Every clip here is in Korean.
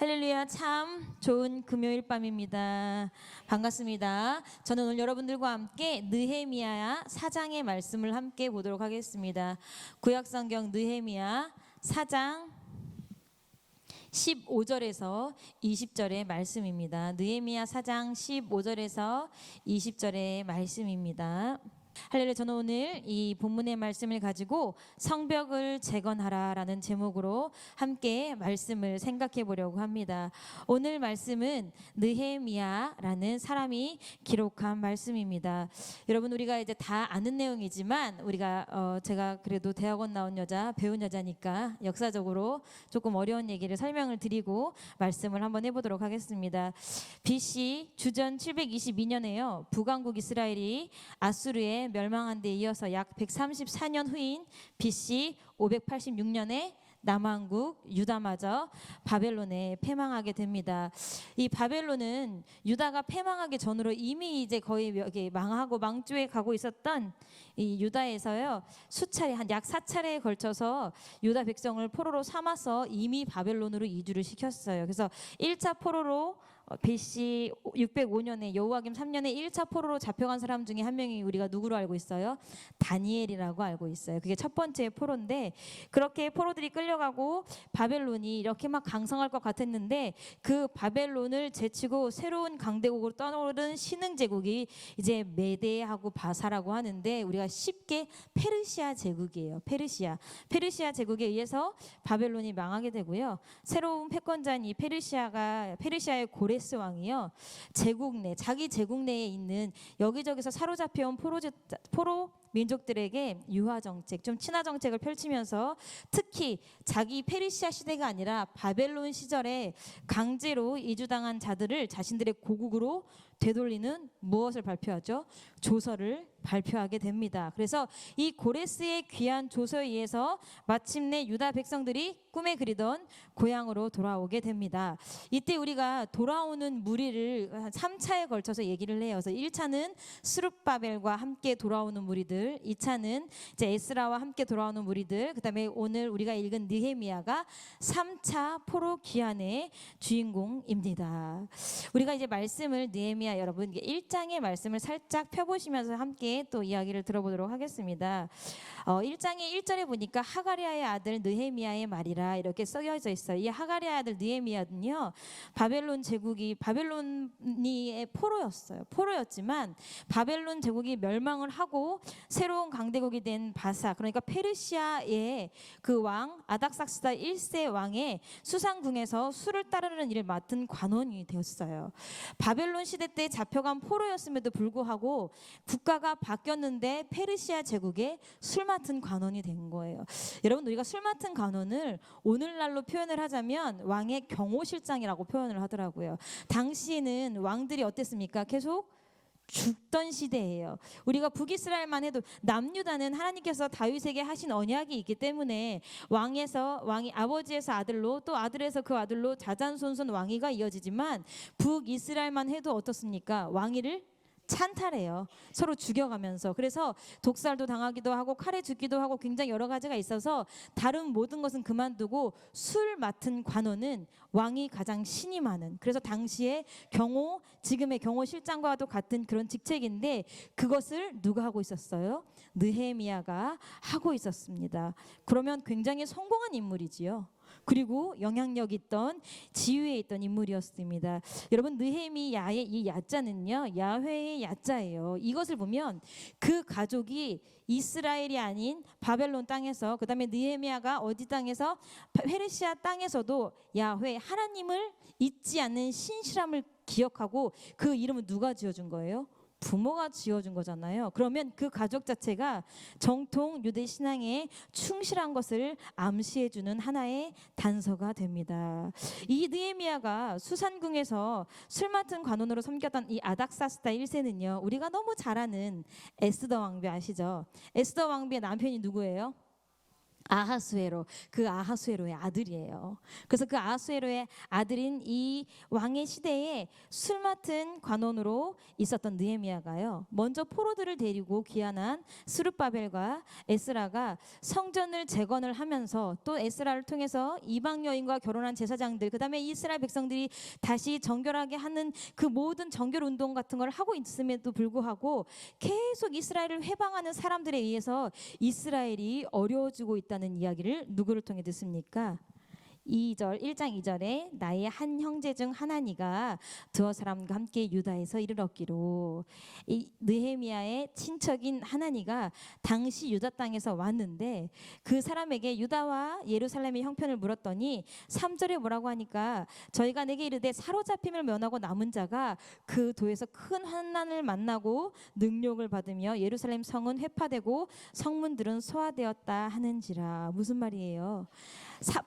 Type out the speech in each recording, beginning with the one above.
할렐루야, 참 좋은 금요일 밤입니다. 반갑습니다. 저는 오늘 여러분들과 함께 느헤미야 4장의 말씀을 함께 보도록 하겠습니다. 구약성경 느헤미야 4장 15절에서 20절의 말씀입니다. 느헤미야 4장 15절에서 20절의 말씀입니다. 할렐루야. 저는 오늘 이 본문의 말씀을 가지고 성벽을 재건하라라는 제목으로 함께 말씀을 생각해 보려고 합니다. 오늘 말씀은 느헤미야라는 사람이 기록한 말씀입니다. 여러분, 우리가 이제 다 아는 내용이지만 우리가 제가 그래도 대학원 나온 여자, 배운 여자니까 역사적으로 조금 어려운 얘기를 설명을 드리고 말씀을 한번 해보도록 하겠습니다. BC 주전 722년에요. 북왕국 이스라엘이 아수르의 멸망한 데 이어서 약 134년 후인 BC 586년에 남왕국 유다마저 바벨론에 패망하게 됩니다. 이 바벨론은 유다가 패망하기 전으로 이미 이제 거의 여기 망하고 망조에 가고 있었던 이 유다에서요, 수차례 한 약 4차례에 걸쳐서 유다 백성을 포로로 삼아서 이미 바벨론으로 이주를 시켰어요. 그래서 1차 포로로 BC 605년에 여호와김 3년에 1차 포로로 잡혀간 사람 중에 한 명이 우리가 누구로 알고 있어요? 다니엘이라고 알고 있어요. 그게 첫 번째 포로인데, 그렇게 포로들이 끌려가고 바벨론이 이렇게 막 강성할 것 같았는데 그 바벨론을 제치고 새로운 강대국으로 떠오른 신흥 제국이 이제 메데하고 바사라고 하는데, 우리가 쉽게 페르시아 제국이에요. 페르시아 제국에 의해서 바벨론이 망하게 되고요. 새로운 패권자인 이 페르시아의 고레스 왕이요, 자기 제국 내에 있는 여기저기서 사로잡혀온 포로 민족들에게 유화 정책, 좀 친화 정책을 펼치면서 특히 자기 페르시아 시대가 아니라 바벨론 시절에 강제로 이주당한 자들을 자신들의 고국으로 되돌리는 무엇을 발표하죠? 조서를 발표하게 됩니다. 그래서 이 고레스의 귀한 조서에 의해서 마침내 유다 백성들이 꿈에 그리던 고향으로 돌아오게 됩니다. 이때 우리가 돌아오는 무리를 3차에 걸쳐서 얘기를 해요. 그래서 1차는 스룹바벨과 함께 돌아오는 무리들, 2차는 이제 에스라와 함께 돌아오는 무리들, 그다음에 오늘 우리가 읽은 느헤미야가 3차 포로 귀환의 주인공입니다. 우리가 이제 말씀을 느헤미야 여러분 1장의 말씀을 살짝 펴보시면서 함께 또 이야기를 들어보도록 하겠습니다. 1장의 1절에 보니까 하가랴의 아들 느헤미야의 말이라 이렇게 써져 있어요. 이 하가랴의 아들 느헤미야는요, 바벨론 제국이 바벨론이 포로였지만 바벨론 제국이 멸망을 하고 새로운 강대국이 된 바사, 그러니까 페르시아의 그 왕 아닥삭스다 1세 왕의 수상궁에서 수를 따르는 일을 맡은 관원이 되었어요. 바벨론 시대 때 잡혀간 포로였음에도 불구하고 국가가 바뀌었는데 페르시아 제국의 술 맡은 관원이 된 거예요. 여러분, 우리가 술 맡은 관원을 오늘날로 표현을 하자면 왕의 경호실장이라고 표현을 하더라고요. 당시에는 왕들이 어땠습니까? 계속 죽던 시대예요. 우리가 북이스라엘만 해도 남유다는 하나님께서 다윗에게 하신 언약이 있기 때문에 왕이 아버지에서 아들로, 또 아들에서 그 아들로 자잔손손 왕위가 이어지지만 북이스라엘만 해도 어떻습니까? 왕위를 찬탈해요. 서로 죽여가면서. 그래서 독살도 당하기도 하고 칼에 죽기도 하고 굉장히 여러 가지가 있어서 다른 모든 것은 그만두고 술 맡은 관원은 왕이 가장 신이 많은, 그래서 당시에 지금의 경호실장과도 같은 그런 직책인데, 그것을 누가 하고 있었어요? 느헤미야가 하고 있었습니다. 그러면 굉장히 성공한 인물이지요. 그리고 영향력 있던 지위에 있던 인물이었습니다. 여러분, 느헤미야의 이 야자는요, 야훼의 야자예요. 이것을 보면 그 가족이 이스라엘이 아닌 바벨론 땅에서, 그 다음에 느헤미야가 어디 땅에서? 페르시아 땅에서도 야훼, 하나님을 잊지 않는 신실함을 기억하고, 그 이름은 누가 지어준 거예요? 부모가 지어준 거잖아요. 그러면 그 가족 자체가 정통 유대 신앙에 충실한 것을 암시해주는 하나의 단서가 됩니다. 이 느헤미야가 수산궁에서 술 맡은 관원으로 섬겼던 이 아닥사스다 1세는요, 우리가 너무 잘 아는 에스더 왕비 아시죠? 에스더 왕비의 남편이 누구예요? 아하수에로, 그 아하수에로의 아들이에요. 그래서 그 아하수에로의 아들인 이 왕의 시대에 술 맡은 관원으로 있었던 느헤미야가요, 먼저 포로들을 데리고 귀환한 스룹바벨과 에스라가 성전을 재건을 하면서, 또 에스라를 통해서 이방 여인과 결혼한 제사장들, 그 다음에 이스라엘 백성들이 다시 정결하게 하는 그 모든 정결 운동 같은 걸 하고 있음에도 불구하고 계속 이스라엘을 회방하는 사람들에 의해서 이스라엘이 어려워지고 있다는 이야기를 누구를 통해 듣습니까? 1장 2절에 나의 한 형제 중 하나니가 두어 사람과 함께 유다에서 이를 얻기로. 이 느헤미야의 친척인 하나니가 당시 유다 땅에서 왔는데 그 사람에게 유다와 예루살렘의 형편을 물었더니 3절에 뭐라고 하니까 저희가 내게 이르되 사로잡힘을 면하고 남은 자가 그 도에서 큰 환난을 만나고 능력을 받으며 예루살렘 성은 회파되고 성문들은 소화되었다 하는지라. 무슨 말이에요?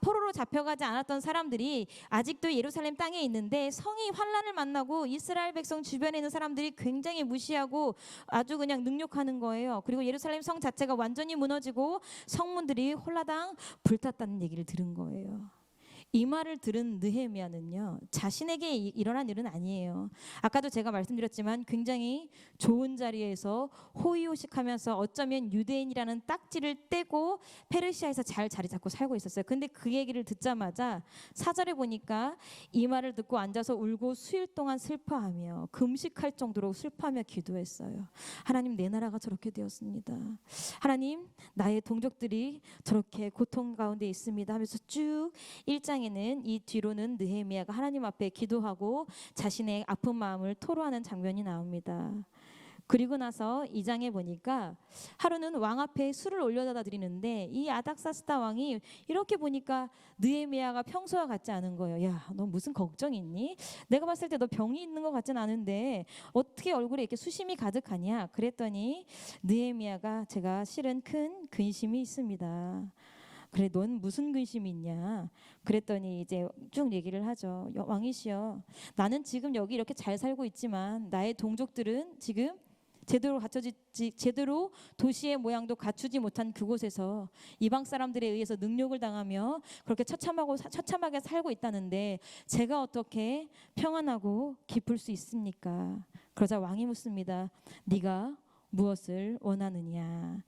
포로로 잡혀가지 않았던 사람들이 아직도 예루살렘 땅에 있는데 성이 환난을 만나고 이스라엘 백성 주변에 있는 사람들이 굉장히 무시하고 아주 그냥 능욕하는 거예요. 그리고 예루살렘 성 자체가 완전히 무너지고 성문들이 홀라당 불탔다는 얘기를 들은 거예요. 이 말을 들은 느헤미야는요, 자신에게 일어난 일은 아니에요. 아까도 제가 말씀드렸지만 굉장히 좋은 자리에서 호의호식하면서 어쩌면 유대인이라는 딱지를 떼고 페르시아에서 잘 자리 잡고 살고 있었어요. 근데 그 얘기를 듣자마자 4절에 보니까 이 말을 듣고 앉아서 울고 수일 동안 슬퍼하며 금식할 정도로 슬퍼하며 기도했어요. 하나님, 내 나라가 저렇게 되었습니다. 하나님, 나의 동족들이 저렇게 고통 가운데 있습니다 하면서 쭉 1장에는 이 뒤로는 느헤미야가 하나님 앞에 기도하고 자신의 아픈 마음을 토로하는 장면이 나옵니다. 그리고 나서 2장에 보니까 하루는 왕 앞에 술을 올려다 드리는데 이 아닥사스다 왕이 이렇게 보니까 느헤미야가 평소와 같지 않은 거예요. 야, 너 무슨 걱정 있니? 내가 봤을 때 너 병이 있는 것 같진 않은데 어떻게 얼굴에 이렇게 수심이 가득하냐? 그랬더니 느헤미야가 제가 실은 큰 근심이 있습니다. 그래, 넌 무슨 근심이 있냐? 그랬더니 이제 쭉 얘기를 하죠. 왕이시여, 나는 지금 여기 이렇게 잘 살고 있지만 나의 동족들은 지금 제대로 도시의 모양도 갖추지 못한 그곳에서 이방 사람들에 의해서 능욕을 당하며 그렇게 처참하게 살고 있다는데 제가 어떻게 평안하고 기쁠 수 있습니까? 그러자 왕이 묻습니다. 네가 무엇을 원하느냐?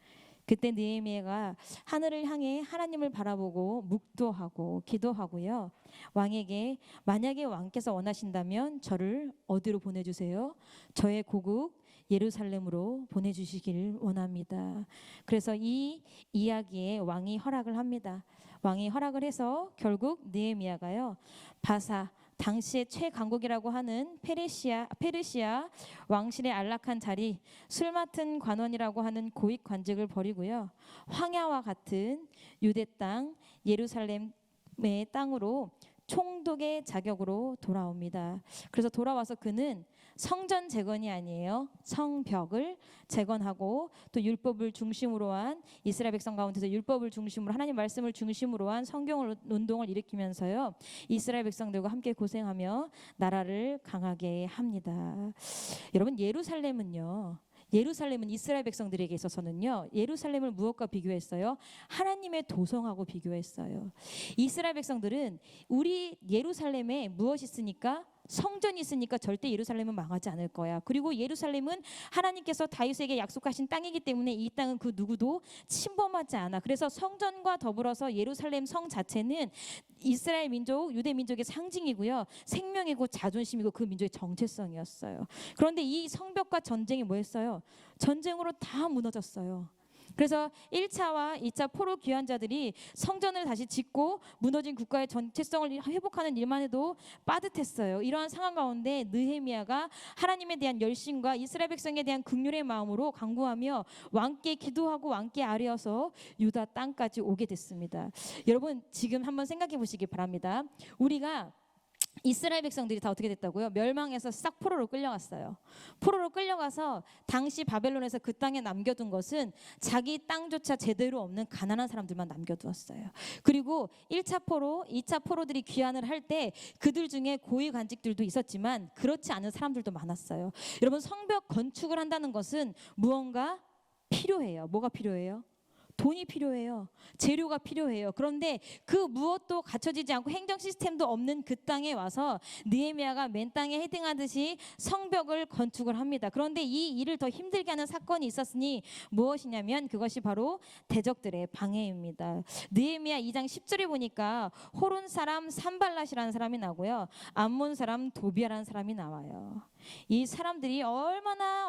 그때 느헤미야가 하늘을 향해 하나님을 바라보고 묵도하고 기도하고요, 왕에게 만약에 왕께서 원하신다면 저를 어디로 보내주세요? 저의 고국 예루살렘으로 보내주시기를 원합니다. 그래서 이 이야기에 왕이 허락을 합니다. 왕이 허락을 해서 결국 느헤미야가요, 바사, 당시의 최강국이라고 하는 페르시아 왕실의 안락한 자리, 술 맡은 관원이라고 하는 고위 관직을 버리고요, 황야와 같은 유대 땅 예루살렘의 땅으로 총독의 자격으로 돌아옵니다. 그래서 돌아와서 그는 성전 재건이 아니에요, 성벽을 재건하고 또 율법을 중심으로 한, 이스라엘 백성 가운데서 율법을 중심으로 하나님 말씀을 중심으로 한 성경 운동을 일으키면서요, 이스라엘 백성들과 함께 고생하며 나라를 강하게 합니다. 여러분, 예루살렘은 이스라엘 백성들에게 있어서는요, 예루살렘을 무엇과 비교했어요? 하나님의 도성하고 비교했어요. 이스라엘 백성들은 우리 예루살렘에 무엇이 있으니까? 성전이 있으니까 절대 예루살렘은 망하지 않을 거야. 그리고 예루살렘은 하나님께서 다윗에게 약속하신 땅이기 때문에 이 땅은 그 누구도 침범하지 않아. 그래서 성전과 더불어서 예루살렘 성 자체는 이스라엘 민족, 유대 민족의 상징이고요, 생명이고 자존심이고 그 민족의 정체성이었어요. 그런데 이 성벽과 전쟁이 뭐였어요? 전쟁으로 다 무너졌어요. 그래서 1차와 2차 포로 귀환자들이 성전을 다시 짓고 무너진 국가의 전체성을 회복하는 일만 해도 빠듯했어요. 이러한 상황 가운데 느헤미야가 하나님에 대한 열심과 이스라엘 백성에 대한 긍휼의 마음으로 간구하며 왕께 기도하고 왕께 아뢰어서 유다 땅까지 오게 됐습니다. 여러분, 지금 한번 생각해 보시기 바랍니다. 우리가 이스라엘 백성들이 다 어떻게 됐다고요? 멸망해서 싹 포로로 끌려갔어요. 포로로 끌려가서 당시 바벨론에서 그 땅에 남겨둔 것은 자기 땅조차 제대로 없는 가난한 사람들만 남겨두었어요. 그리고 1차 포로, 2차 포로들이 귀환을 할 때 그들 중에 고위 관직들도 있었지만 그렇지 않은 사람들도 많았어요. 여러분, 성벽 건축을 한다는 것은 무언가 필요해요. 뭐가 필요해요? 돈이 필요해요. 재료가 필요해요. 그런데 그 무엇도 갖춰지지 않고 행정 시스템도 없는 그 땅에 와서 느헤미야가 맨 땅에 헤딩하듯이 성벽을 건축을 합니다. 그런데 이 일을 더 힘들게 하는 사건이 있었으니 무엇이냐면 그것이 바로 대적들의 방해입니다. 느헤미야 2장 10절에 보니까 호론 사람 산발랏이라는 사람이 나고요. 암몬 사람 도비아라는 사람이 나와요. 이 사람들이 얼마나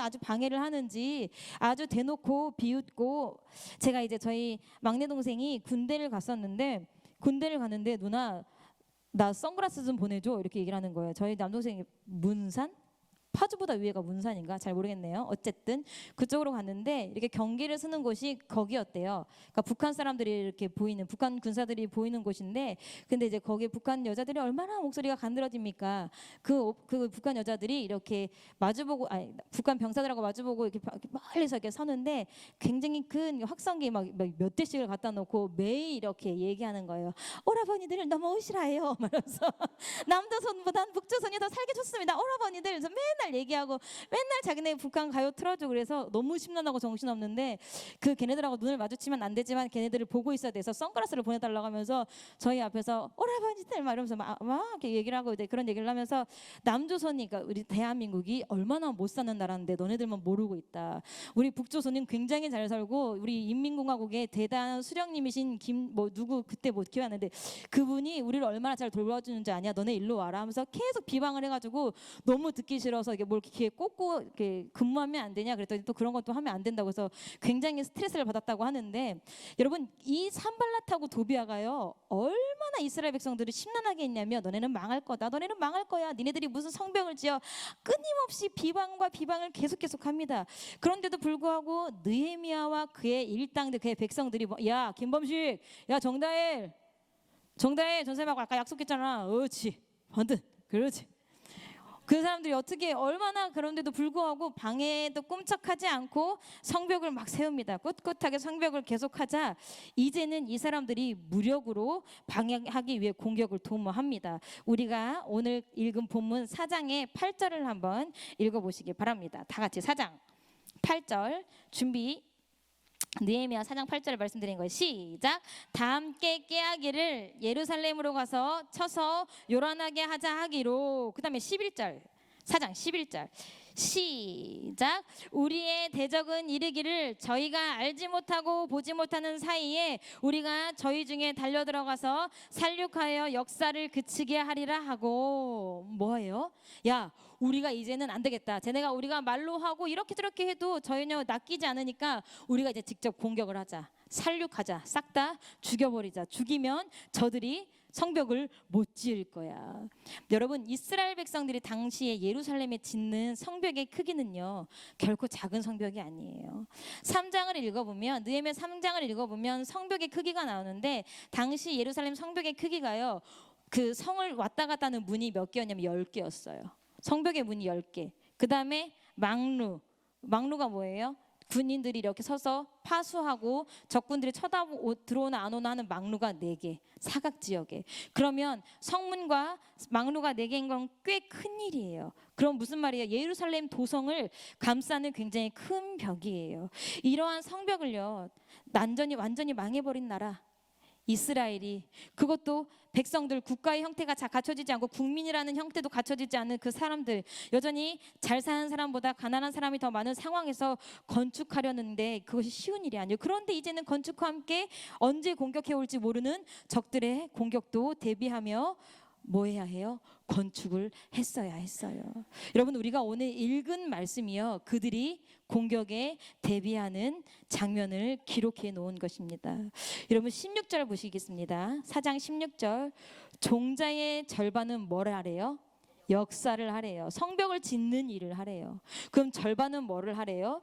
아주 방해를 하는지 아주 대놓고 비웃고, 제가 이제 저희 막내 동생이 군대를 갔는데 누나 나 선글라스 좀 보내줘 이렇게 얘기를 하는 거예요. 저희 남동생이 문산? 파주보다 위에가 문산인가 잘 모르겠네요. 어쨌든 그쪽으로 갔는데 이렇게 경계를 서는 곳이 거기였대요. 그러니까 북한 사람들이 이렇게 보이는, 북한 군사들이 보이는 곳인데, 근데 이제 거기 북한 여자들이 얼마나 목소리가 간드러집니까? 그 북한 여자들이 이렇게 마주보고, 아니 북한 병사들하고 마주보고 이렇게 멀리서 이렇게 서는데 굉장히 큰 확성기 막 몇 대씩을 갖다 놓고 매일 이렇게 얘기하는 거예요. 오라버니들 넘어오시라요. 말면서 남조선보단 북조선이 더 살기 좋습니다. 오라버니들. 맨날 얘기하고 맨날 자기네 북한 가요 틀어주고, 그래서 너무 심란하고 정신없는데 그 걔네들하고 눈을 마주치면 안 되지만 걔네들을 보고 있어야 돼서 선글라스를 보내달라고 하면서 저희 앞에서 오라버니들 이러면서 막 이렇게 얘기를 하고 이제 그런 얘기를 하면서, 남조선이, 그러니까 우리 대한민국이 얼마나 못 사는 나라인데 너네들만 모르고 있다. 우리 북조선은 굉장히 잘 살고 우리 인민공화국의 대단한 수령님이신 누구 그때 뭐 기억 안 나는데 그분이 우리를 얼마나 잘 돌봐주는지 아냐. 너네 일로 와라 하면서 계속 비방을 해가지고 너무 듣기 싫어서 이게 뭘 이렇게 꽂고 이렇게 근무하면 안 되냐 그랬더니 또 그런 것도 하면 안 된다고 해서 굉장히 스트레스를 받았다고 하는데, 여러분 이 산발랏하고 도비아가요 얼마나 이스라엘 백성들을 심란하게 했냐면 너네는 망할 거다. 너네는 망할 거야. 니네들이 무슨 성벽을 지어. 끊임없이 비방과 비방을 계속합니다. 그런데도 불구하고 느헤미야와 그의 일당들, 그의 백성들이 야 김범식, 야 정다엘 전세하고 아까 약속했잖아. 그렇지. 완전 그렇지. 그 사람들이 어떻게 얼마나, 그런데도 불구하고 방해도 꼼짝하지 않고 성벽을 막 세웁니다. 꿋꿋하게 성벽을 계속하자 이제는 이 사람들이 무력으로 방해하기 위해 공격을 도모합니다. 우리가 오늘 읽은 본문 4장의 8절을 한번 읽어보시기 바랍니다. 다 같이 4장 8절 준비. 느헤미야 4장 8절을 말씀드린 거예요. 시작. 다 함께 깨하기를 예루살렘으로 가서 쳐서 요란하게 하자 하기로. 그 다음에 11절 4장 11절 시작. 우리의 대적은 이르기를 저희가 알지 못하고 보지 못하는 사이에 우리가 저희 중에 달려들어가서 살육하여 역사를 그치게 하리라 하고. 뭐예요? 야 우리가 이제는 안 되겠다. 쟤네가 우리가 말로 하고 이렇게 저렇게 해도 전혀 낚이지 않으니까 우리가 이제 직접 공격을 하자. 살육하자. 싹 다 죽여버리자. 죽이면 저들이 성벽을 못 지을 거야. 여러분 이스라엘 백성들이 당시에 예루살렘에 짓는 성벽의 크기는요 결코 작은 성벽이 아니에요. 3장을 읽어보면, 느헤미야 3장을 읽어보면 성벽의 크기가 나오는데 당시 예루살렘 성벽의 크기가요, 그 성을 왔다 갔다 하는 문이 몇 개였냐면 10개였어요. 성벽의 문이 10개. 그 다음에 망루가 뭐예요? 군인들이 이렇게 서서 파수하고 적군들이 쳐다보고 들어오나 안 오나 하는 망루가 4개, 사각지역에. 그러면 성문과 망루가 4개인 건 꽤 큰 일이에요. 그럼 무슨 말이에요? 예루살렘 도성을 감싸는 굉장히 큰 벽이에요. 이러한 성벽을요 완전히 망해버린 나라 이스라엘이, 그것도 백성들, 국가의 형태가 갖춰지지 않고 국민이라는 형태도 갖춰지지 않은 그 사람들, 여전히 잘 사는 사람보다 가난한 사람이 더 많은 상황에서 건축하려는데 그것이 쉬운 일이 아니에요. 그런데 이제는 건축과 함께 언제 공격해 올지 모르는 적들의 공격도 대비하며 뭐 해야 해요? 건축을 했어야 했어요. 여러분 우리가 오늘 읽은 말씀이요 그들이 공격에 대비하는 장면을 기록해 놓은 것입니다. 여러분 16절 보시겠습니다. 4장 16절. 종자의 절반은 뭘 하래요? 역사를 하래요. 성벽을 짓는 일을 하래요. 그럼 절반은 뭐를 하래요?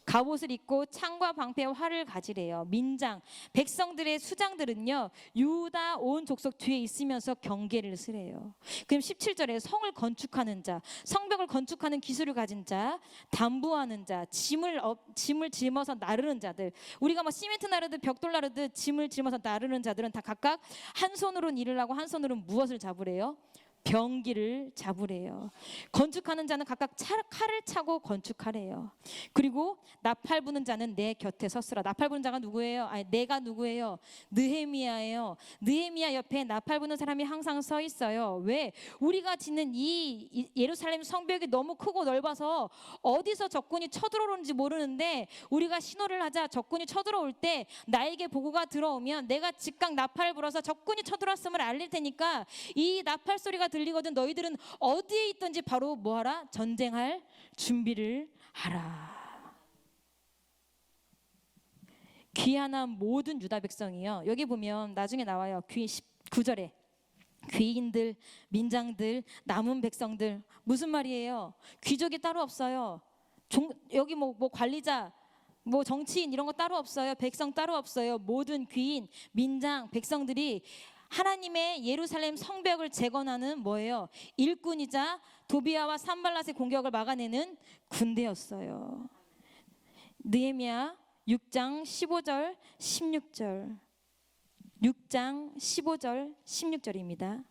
갑옷을 입고 창과 방패 활을 가지래요. 민장, 백성들의 수장들은요 유다 온 족속 뒤에 있으면서 경계를 쓰래요. 그럼 17절에 성을 건축하는 자, 성벽을 건축하는 기술을 가진 자, 담부하는 자, 짐을 짊어서 나르는 자들, 우리가 뭐 시멘트 나르듯 벽돌 나르듯 짐을 짊어서 나르는 자들은 다 각각 한 손으로는 일을 하고 한 손으로는 무엇을 잡으래요? 경기를 잡으래요. 건축하는 자는 각각 칼을 차고 건축하래요. 그리고 나팔 부는 자는 내 곁에 섰으라. 나팔 부는 자가 누구예요? 아니, 내가 누구예요? 느헤미야예요. 느헤미야 옆에 나팔 부는 사람이 항상 서 있어요. 왜? 우리가 짓는 이 예루살렘 성벽이 너무 크고 넓어서 어디서 적군이 쳐들어오는지 모르는데, 우리가 신호를 하자 적군이 쳐들어올 때 나에게 보고가 들어오면 내가 즉각 나팔을 불어서 적군이 쳐들어왔음을 알릴 테니까 이 나팔 소리가 들리거든 너희들은 어디에 있든지 바로 뭐하라? 전쟁할 준비를 하라. 귀한한 모든 유다 백성이요. 여기 보면 나중에 나와요. 19절에 귀인들, 민장들, 남은 백성들. 무슨 말이에요? 귀족이 따로 없어요. 여기 뭐 관리자, 뭐 정치인 이런 거 따로 없어요. 백성 따로 없어요. 모든 귀인, 민장, 백성들이 하나님의 예루살렘 성벽을 재건하는 뭐예요? 일꾼이자 도비아와 산발랏의 공격을 막아내는 군대였어요. 느헤미야 6장 15절 16절 6장 15절 16절입니다.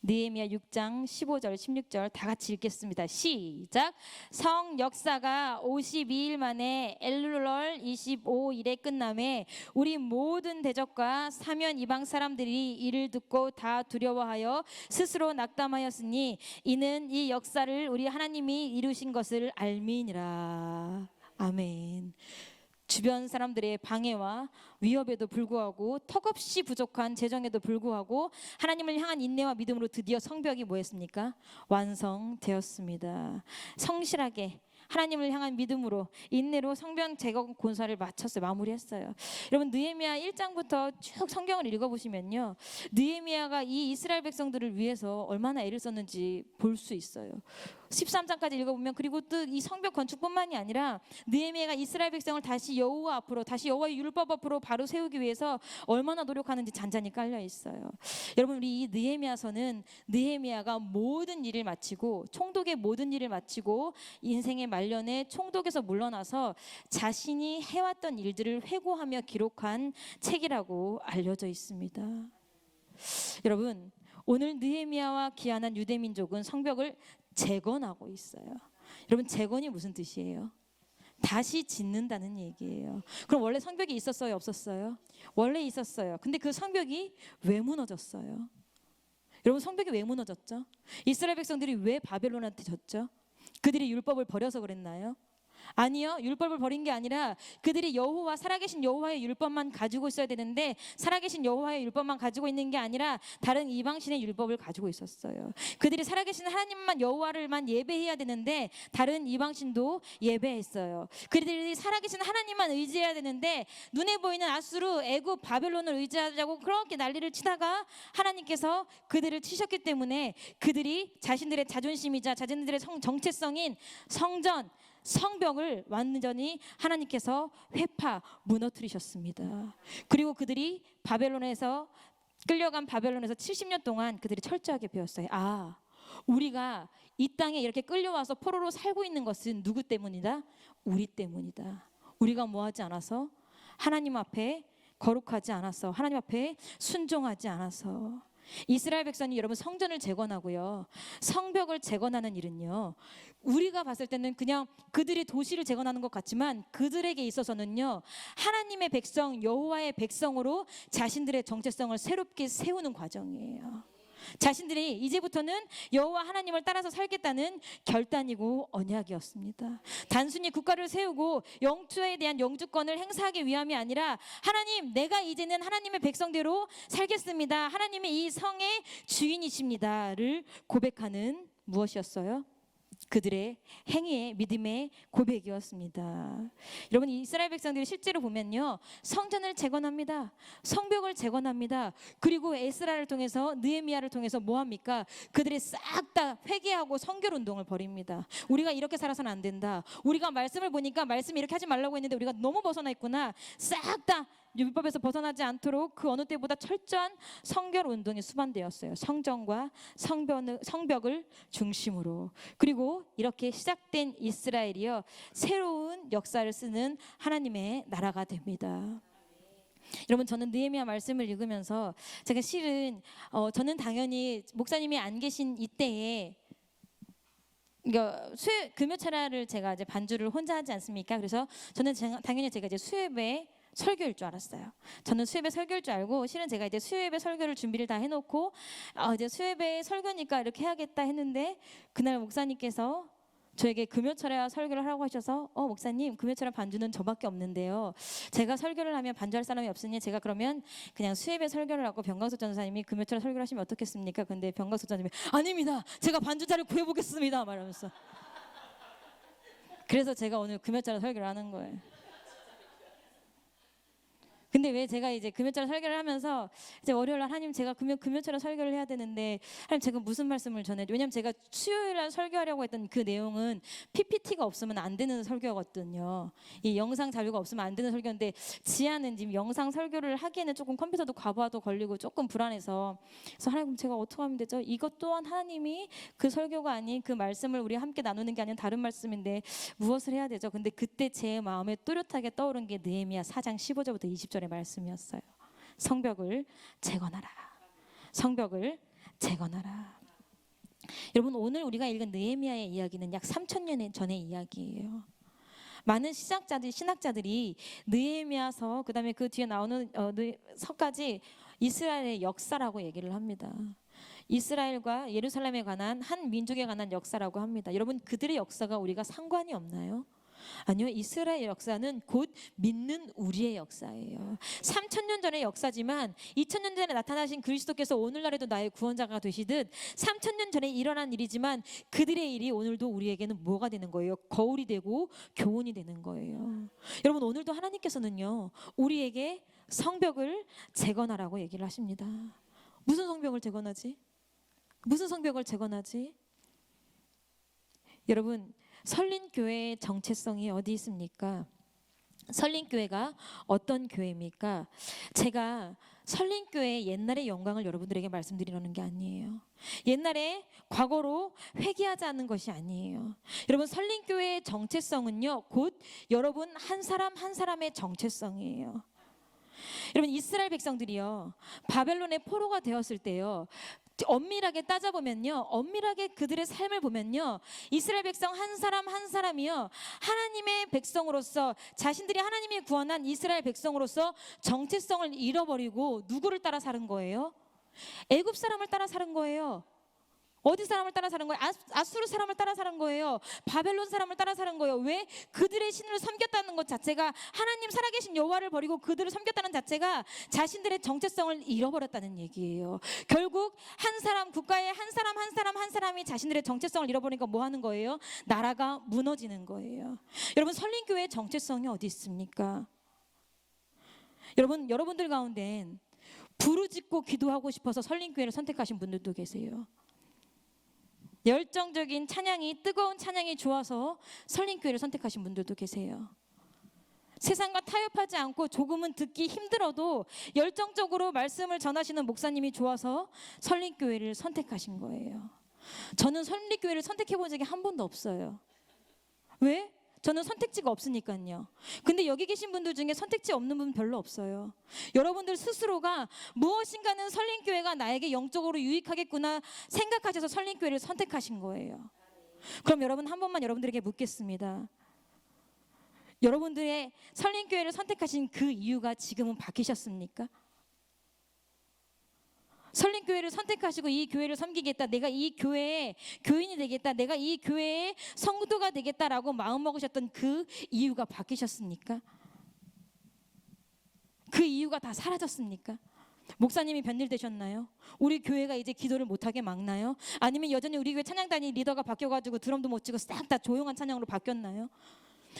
느헤미야 6장 15절 16절 다 같이 읽겠습니다. 시작. 성 역사가 52일 만에 엘룰월 25일에 끝남에 우리 모든 대적과 사면 이방 사람들이 이를 듣고 다 두려워하여 스스로 낙담하였으니 이는 이 역사를 우리 하나님이 이루신 것을 알미니라. 아멘. 주변 사람들의 방해와 위협에도 불구하고, 턱없이 부족한 재정에도 불구하고 하나님을 향한 인내와 믿음으로 드디어 성벽이 뭐했습니까? 완성되었습니다. 성실하게 하나님을 향한 믿음으로 인내로 성벽 재건 공사를 마쳤어요. 마무리했어요. 여러분, 느헤미야 1장부터 쭉 성경을 읽어보시면요, 느헤미야가 이 이스라엘 백성들을 위해서 얼마나 애를 썼는지 볼 수 있어요. 13장까지 읽어보면, 그리고 또 이 성벽 건축뿐만이 아니라 느헤미야가 이스라엘 백성을 다시 여호와 앞으로, 다시 여호와의 율법 앞으로 바로 세우기 위해서 얼마나 노력하는지 잔잔히 깔려 있어요. 여러분, 우리 이 느헤미야서는 느헤미야가 모든 일을 마치고, 총독의 모든 일을 마치고 인생의 말년에 총독에서 물러나서 자신이 해왔던 일들을 회고하며 기록한 책이라고 알려져 있습니다. 여러분, 오늘 느헤미야와 기한한 유대민족은 성벽을 재건하고 있어요. 여러분, 재건이 무슨 뜻이에요? 다시 짓는다는 얘기예요. 그럼 원래 성벽이 있었어요, 없었어요? 원래 있었어요. 근데 그 성벽이 왜 무너졌어요? 여러분, 성벽이 왜 무너졌죠? 이스라엘 백성들이 왜 바벨론한테 졌죠? 그들이 율법을 버려서 그랬나요? 아니요, 율법을 버린 게 아니라 그들이 여호와, 살아계신 여호와의 율법만 가지고 있어야 되는데, 살아계신 여호와의 율법만 가지고 있는 게 아니라 다른 이방신의 율법을 가지고 있었어요. 그들이 살아계신 하나님만, 여호와를만 예배해야 되는데 다른 이방신도 예배했어요. 그들이 살아계신 하나님만 의지해야 되는데 눈에 보이는 아수르, 애굽, 바벨론을 의지하자고 그렇게 난리를 치다가 하나님께서 그들을 치셨기 때문에 그들이 자신들의 자존심이자 자신들의 정체성인 성전, 성벽을 완전히 하나님께서 무너뜨리셨습니다. 그리고 그들이 끌려간 바벨론에서 70년 동안 그들이 철저하게 배웠어요. 아, 우리가 이 땅에 이렇게 끌려와서 포로로 살고 있는 것은 누구 때문이다? 우리 때문이다. 우리가 뭐하지 않아서? 하나님 앞에 거룩하지 않아서, 하나님 앞에 순종하지 않아서. 이스라엘 백성이 여러분 성전을 재건하고요, 성벽을 재건하는 일은요, 우리가 봤을 때는 그냥 그들이 도시를 재건하는 것 같지만 그들에게 있어서는요, 하나님의 백성, 여호와의 백성으로 자신들의 정체성을 새롭게 세우는 과정이에요. 자신들이 이제부터는 여호와 하나님을 따라서 살겠다는 결단이고 언약이었습니다. 단순히 국가를 세우고 영토에 대한 영주권을 행사하기 위함이 아니라, 하나님, 내가 이제는 하나님의 백성대로 살겠습니다, 하나님이 이 성의 주인이십니다를 고백하는 무엇이었어요? 그들의 행위의 믿음의 고백이었습니다. 여러분, 이스라엘 백성들이 실제로 보면요, 성전을 재건합니다. 성벽을 재건합니다. 그리고 에스라를 통해서, 느헤미야를 통해서 뭐합니까? 그들이 싹 다 회개하고 성결 운동을 벌입니다. 우리가 이렇게 살아서는 안 된다. 우리가 말씀을 보니까 말씀이 이렇게 하지 말라고 했는데 우리가 너무 벗어나 있구나. 싹 다 율법에서 벗어나지 않도록 그 어느 때보다 철저한 성결 운동이 수반되었어요. 성전과 성벽을 중심으로. 그리고 이렇게 시작된 이스라엘이요, 새로운 역사를 쓰는 하나님의 나라가 됩니다. 여러분, 저는 느헤미야 말씀을 읽으면서 제가 실은 저는 당연히 목사님이 안 계신 이때에 금요철야를 제가 이제 반주를 혼자 하지 않습니까? 그래서 저는 당연히 제가 이제 수요예배 설교일 줄 알았어요. 저는 수요예배 설교일 줄 알고, 실은 제가 이제 수요예배 설교를 준비를 다 해놓고 이제 수요예배 설교니까 이렇게 해야겠다 했는데, 그날 목사님께서 저에게 금요철야 설교를 하라고 하셔서 목사님, 금요철야 반주는 저밖에 없는데요, 제가 설교를 하면 반주할 사람이 없으니 제가 그러면 그냥 수요예배 설교를 하고 병광석 전사님이 금요철야 설교를 하시면 어떻겠습니까? 근데 병광석 전사님이 아닙니다, 제가 반주자를 구해보겠습니다 말하면서, 그래서 제가 오늘 금요철야 설교를 하는 거예요. 근데 왜 제가 이제 금요철야 설교를 하면서 이제 월요일날 하나님, 제가 금요철야 설교를 해야 되는데 하나님, 제가 무슨 말씀을 전해야 돼? 왜냐면 제가 수요일날 설교하려고 했던 그 내용은 PPT가 없으면 안 되는 설교거든요. 이 영상 자료가 없으면 안 되는 설교인데, 지아는 지금 영상 설교를 하기에는 조금 컴퓨터도 과부하도 걸리고 조금 불안해서, 그래서 하나님, 그럼 제가 어떻게 하면 되죠? 이것 또한 하나님이 그 설교가 아닌 그 말씀을 우리 함께 나누는 게 아닌 다른 말씀인데 무엇을 해야 되죠? 근데 그때 제 마음에 또렷하게 떠오른 게 느헤미야 4장 15절부터 20절의 말씀이었어요. 성벽을 재건하라. 성벽을 재건하라. 여러분, 오늘 우리가 읽은 느헤미야의 이야기는 약 3000년 전의 이야기예요. 많은 신학자들이 느헤미야서, 그다음에 그 뒤에 나오는 서까지 이스라엘의 역사라고 얘기를 합니다. 이스라엘과 예루살렘에 관한 한 민족에 관한 역사라고 합니다. 여러분, 그들의 역사가 우리가 상관이 없나요? 아니요, 이스라엘 역사는 곧 믿는 우리의 역사예요. 3000년 전의 역사지만 2000년 전에 나타나신 그리스도께서 오늘날에도 나의 구원자가 되시듯 3000년 전에 일어난 일이지만 그들의 일이 오늘도 우리에게는 뭐가 되는 거예요? 거울이 되고 교훈이 되는 거예요. 여러분, 오늘도 하나님께서는요, 우리에게 성벽을 재건하라고 얘기를 하십니다. 무슨 성벽을 재건하지? 무슨 성벽을 재건하지? 여러분, 설린교회의 정체성이 어디 있습니까? 설린교회가 어떤 교회입니까? 제가 설린교회의 옛날의 영광을 여러분들에게 말씀드리려는 게 아니에요. 옛날에 과거로 회귀하지 않는 것이 아니에요. 여러분, 설린교회의 정체성은요, 곧 여러분 한 사람 한 사람의 정체성이에요. 여러분, 이스라엘 백성들이요, 바벨론의 포로가 되었을 때요, 엄밀하게 따져보면요, 엄밀하게 그들의 삶을 보면요, 이스라엘 백성 한 사람 한 사람이요, 하나님의 백성으로서, 자신들이 하나님이 구원한 이스라엘 백성으로서 정체성을 잃어버리고 누구를 따라 사는 거예요? 애굽 사람을 따라 사는 거예요. 어디 사람을 따라 사는 거예요? 아수르 사람을 따라 사는 거예요. 바벨론 사람을 따라 사는 거예요. 왜? 그들의 신을 섬겼다는 것 자체가, 하나님 살아계신 여호와를 버리고 그들을 섬겼다는 자체가 자신들의 정체성을 잃어버렸다는 얘기예요. 결국 한 사람, 국가의 한 사람 한 사람 한 사람이 자신들의 정체성을 잃어버리니까 뭐 하는 거예요? 나라가 무너지는 거예요. 여러분, 설린교회의 정체성이 어디 있습니까? 여러분들 가운데는 부르짖고 기도하고 싶어서 설린교회를 선택하신 분들도 계세요. 열정적인 찬양이, 뜨거운 찬양이 좋아서 설린교회를 선택하신 분들도 계세요. 세상과 타협하지 않고 조금은 듣기 힘들어도 열정적으로 말씀을 전하시는 목사님이 좋아서 설린교회를 선택하신 거예요. 저는 설린교회를 선택해 본 적이 한 번도 없어요. 왜? 저는 선택지가 없으니까요. 근데 여기 계신 분들 중에 선택지 없는 분 별로 없어요. 여러분들 스스로가 무엇인가는 설린교회가 나에게 영적으로 유익하겠구나 생각하셔서 설린교회를 선택하신 거예요. 그럼 여러분, 한 번만 여러분들에게 묻겠습니다. 여러분들의 설린교회를 선택하신 그 이유가 지금은 바뀌셨습니까? 설린교회를 선택하시고 이 교회를 섬기겠다, 내가 이 교회의 교인이 되겠다, 내가 이 교회의 성도가 되겠다라고 마음먹으셨던 그 이유가 바뀌셨습니까? 그 이유가 다 사라졌습니까? 목사님이 변일 되셨나요? 우리 교회가 이제 기도를 못하게 막나요? 아니면 여전히 우리 교회 찬양단이 리더가 바뀌어가지고 드럼도 못 치고 싹 다 조용한 찬양으로 바뀌었나요?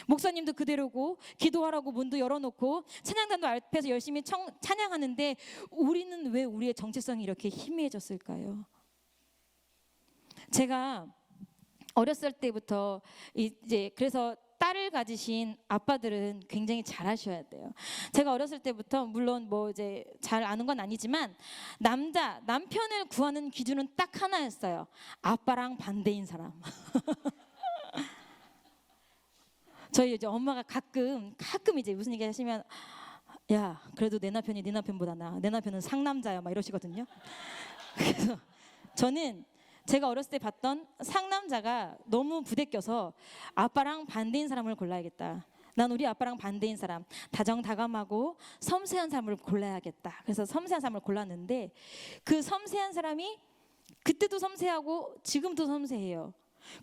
목사님도 그대로고 기도하라고 문도 열어놓고 찬양단도 앞에서 열심히 찬양하는데 우리는 왜 우리의 정체성이 이렇게 희미해졌을까요? 제가 어렸을 때부터 이제, 그래서 딸을 가지신 아빠들은 굉장히 잘하셔야 돼요. 제가 어렸을 때부터, 물론 뭐 이제 잘 아는 건 아니지만, 남편을 구하는 기준은 딱 하나였어요. 아빠랑 반대인 사람. 저희 이제 엄마가 가끔 이제 무슨 얘기 하시면, 야, 그래도 내 남편이 네 남편보다 나아. 내 남편은 상남자야 막 이러시거든요. 그래서 저는 제가 어렸을 때 봤던 상남자가 너무 부대껴서 아빠랑 반대인 사람을 골라야겠다. 난 우리 아빠랑 반대인 사람, 다정다감하고 섬세한 사람을 골라야겠다. 그래서 섬세한 사람을 골랐는데 그 섬세한 사람이 그때도 섬세하고 지금도 섬세해요.